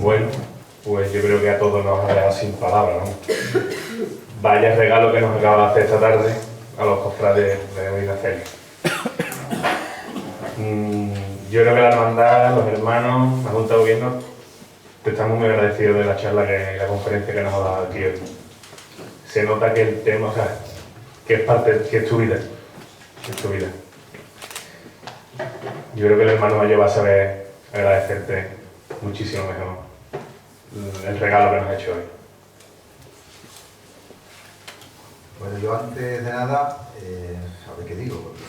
Bueno, pues yo creo que a todos nos ha dejado sin palabras, ¿no? Vaya regalo que nos acaba de hacer esta tarde a los cofrades de Medina Celi. Yo creo que la hermandad, los hermanos, la Junta de Gobierno, te estamos muy agradecidos de la charla, la conferencia que nos ha dado aquí hoy. Se nota que el tema, o sea, que es parte, que es tu vida, es tu vida. Yo creo que el hermano mayor va a saber agradecerte muchísimo mejor el regalo que nos ha hecho hoy. Bueno, yo antes de nada, a ver qué digo, porque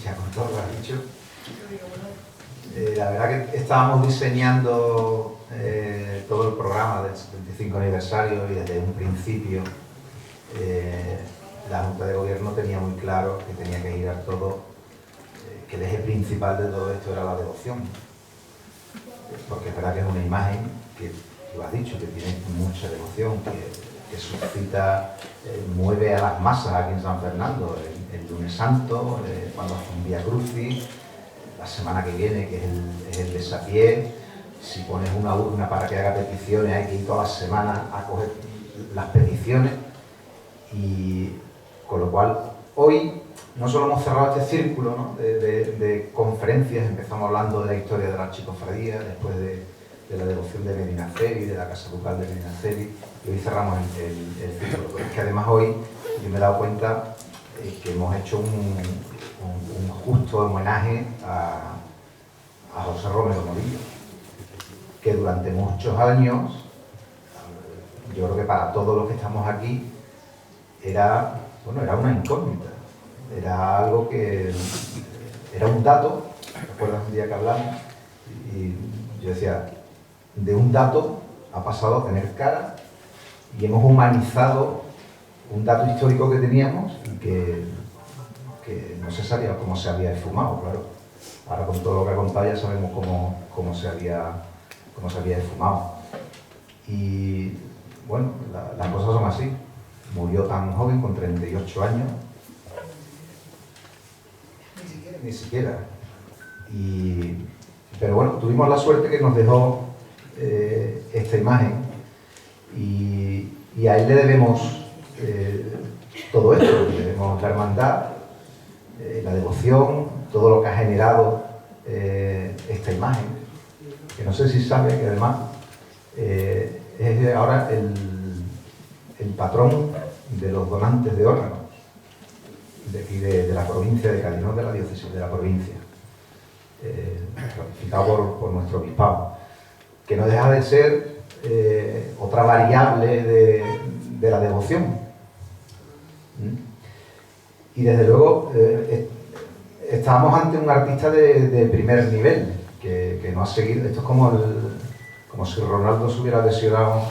ya con todo lo que has dicho. La verdad que estábamos diseñando todo el programa del 75 aniversario y desde un principio la Junta de Gobierno tenía muy claro que tenía que girar todo, que el eje principal de todo esto era la devoción. Porque es verdad que es una imagen que, lo has dicho, que tiene mucha devoción, que suscita, mueve a las masas aquí en San Fernando, el lunes santo, cuando hace un Vía Crucis, la semana que viene, que es el desapié. Si pones una urna para que haga peticiones, hay que ir todas las semanas a coger las peticiones. Y con lo cual, hoy no solo hemos cerrado este círculo, ¿no?, de conferencias, empezamos hablando de la historia de la archicofradía, después de la devoción de Medinaceli, de la Casa Ducal de Medinaceli, y hoy cerramos el círculo. Pero es que además hoy yo me he dado cuenta que hemos hecho un justo homenaje a José Romero Morillo, que durante muchos años, yo creo que para todos los que estamos aquí, era una incógnita, era algo que era un dato. ¿Recuerdas un día que hablamos? Y yo decía, de un dato ha pasado a tener cara y hemos humanizado un dato histórico que teníamos y que no se sabía cómo se había esfumado, claro. Ahora con todo lo que ha contado ya sabemos cómo se había esfumado. Y bueno, las cosas son así. Murió tan joven, con 38 años. Ni siquiera. Pero bueno, tuvimos la suerte que nos dejó esta imagen y a él le debemos todo esto, le debemos la hermandad, la devoción, todo lo que ha generado esta imagen, que no sé si sabe que además es ahora el patrón de los donantes de órganos de aquí de la provincia de Cádiz, no de la diócesis, de la provincia, ratificado por nuestro obispado, que no deja de ser otra variable de la devoción. Y desde luego estábamos ante un artista de primer nivel, que no ha seguido. Esto es como si Ronaldo se hubiera lesionado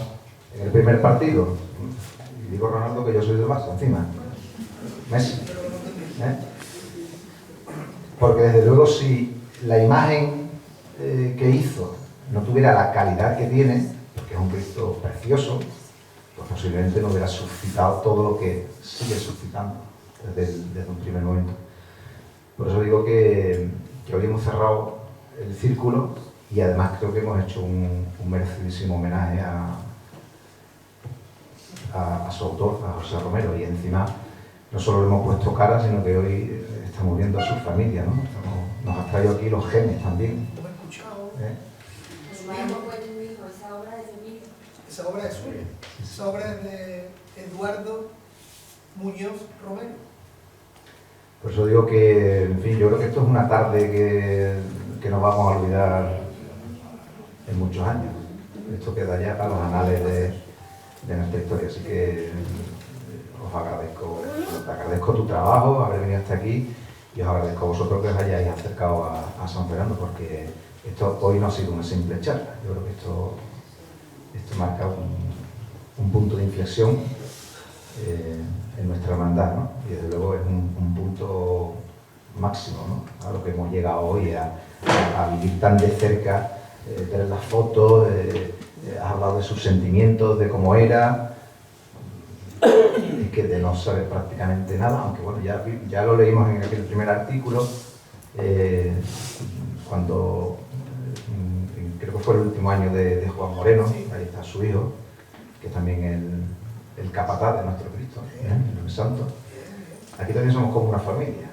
en el primer partido. Y digo Ronaldo que yo soy del Barça, encima. Messi. Porque desde luego si la imagen que hizo no tuviera la calidad que tiene, porque es un Cristo precioso, pues posiblemente no hubiera suscitado todo lo que sigue suscitando desde un primer momento. Por eso digo que hoy hemos cerrado el círculo y además creo que hemos hecho un merecidísimo homenaje a su autor, a José Romero, y encima no solo le hemos puesto cara, sino que hoy estamos viendo a su familia, ¿no? Nos ha traído aquí los genes también. Lo he escuchado. Esa obra es de mí. Esa obra es suya. Esa obra es de Eduardo Muñoz Romero. Por eso digo que, en fin, yo creo que esto es una tarde que nos vamos a olvidar en muchos años. Esto queda ya para los anales de nuestra historia, así que te agradezco tu trabajo, haber venido hasta aquí, y os agradezco a vosotros que os hayáis acercado a San Fernando, porque esto hoy no ha sido una simple charla. Yo creo que esto marca un punto de inflexión en nuestra hermandad, ¿no? Y desde luego es un punto máximo, ¿no?, a lo que hemos llegado hoy, a vivir tan de cerca, ver las fotos, has hablado de sus sentimientos, de cómo era, y que de no saber prácticamente nada, aunque bueno, ya lo leímos en aquel primer artículo, cuando creo que fue el último año de Juan Moreno, ahí está su hijo, que es también el capataz de nuestro Cristo, el Santo. Aquí también somos como una familia.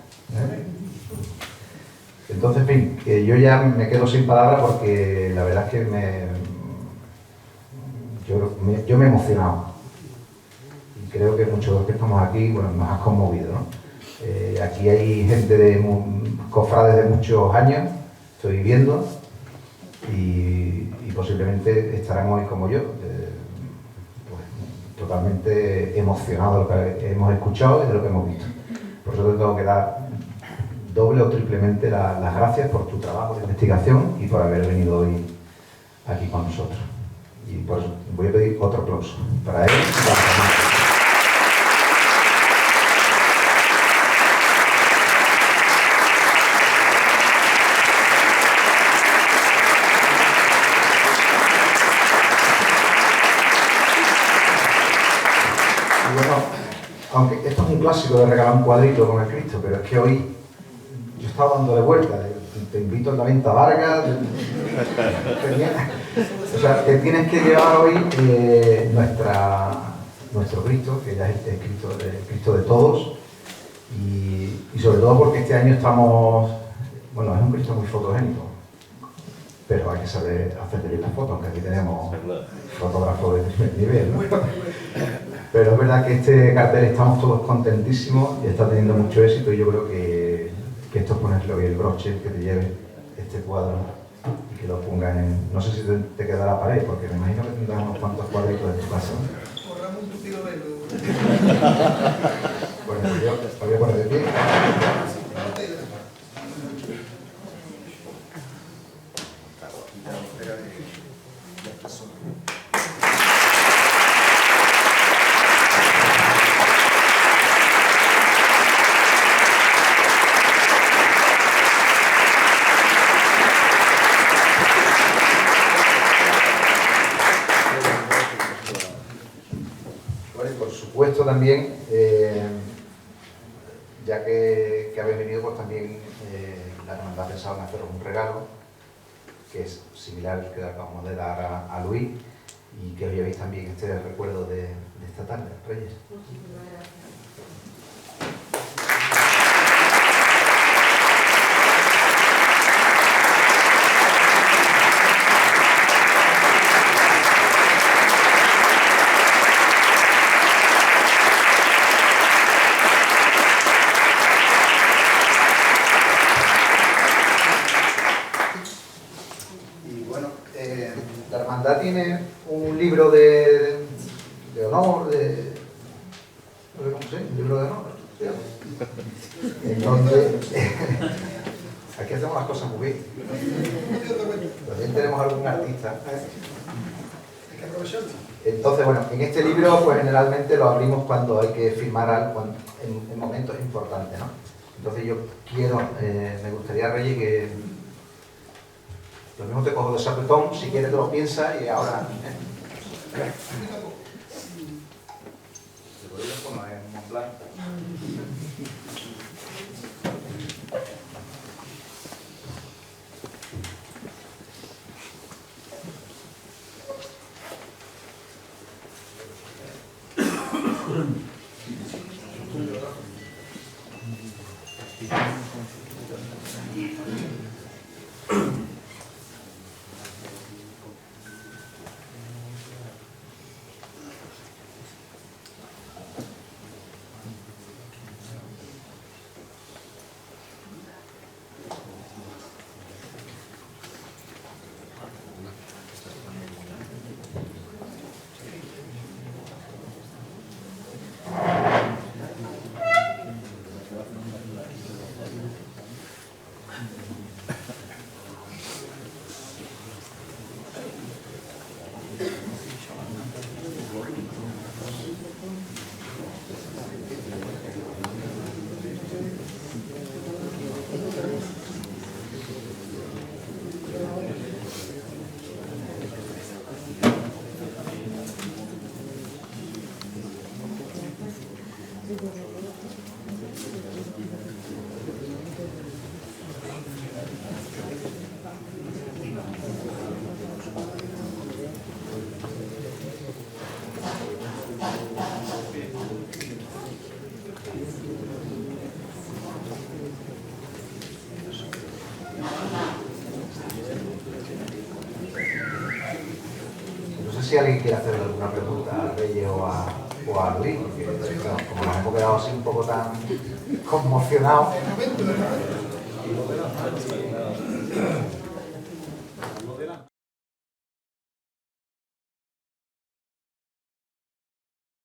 Entonces, en fin, que yo ya me quedo sin palabras porque la verdad es que yo me he emocionado. Y creo que muchos de los que estamos aquí, bueno, nos has conmovido, ¿no? Aquí hay gente cofrades de muchos años, estoy viendo, y posiblemente estarán hoy como yo, pues, totalmente emocionados de lo que hemos escuchado y de lo que hemos visto. Por eso te tengo que dar doble o triplemente las gracias por tu trabajo de investigación y por haber venido hoy aquí con nosotros. Y por eso voy a pedir otro aplauso para él y para Fernando. Aunque esto es un clásico de regalar un cuadrito con el Cristo, pero es que hoy yo estaba dándole vuelta, te invito en la venta Vargas, o sea, te tienes que llevar hoy nuestro Cristo, que ya es el Cristo de todos, y sobre todo porque este año estamos, bueno, es un Cristo muy fotogénico, pero hay que saber hacer bien las fotos, aunque aquí tenemos fotógrafos de primer nivel, ¿no? Pero es verdad que este cartel estamos todos contentísimos y está teniendo mucho éxito, y yo creo que esto es ponerle hoy el broche, que te lleve este cuadro y que lo pongas en... No sé si te queda la pared, porque me imagino que tendrás unos cuantos cuadritos en tu casa. Borramos un tupido velo. Bueno, yo lo voy a poner de pie. También, ya que habéis venido, pues también la hermandad ha pensado en haceros un regalo que es similar al que acabamos de dar a Luis, y que os llevéis también este recuerdo de esta tarde, Reyes. Muchísimas gracias. La hermandad tiene un libro de honor, no sé cómo se llama, un libro de honor, en donde aquí hacemos las cosas muy bien. También tenemos algún artista. Hay que aprovecharlo. Entonces, bueno, en este libro pues generalmente lo abrimos cuando hay que firmar algo en momentos importantes, ¿no? Entonces yo me gustaría, Reyes, que lo mismo te cojo de sapetón, si quieres te lo piensas y ahora... Se podría poner en Mont Blanc. si alguien quiere hacerle alguna pregunta a Reyes o a Luis, porque claro, como nos hemos quedado así un poco tan conmocionados. El momento, el momento.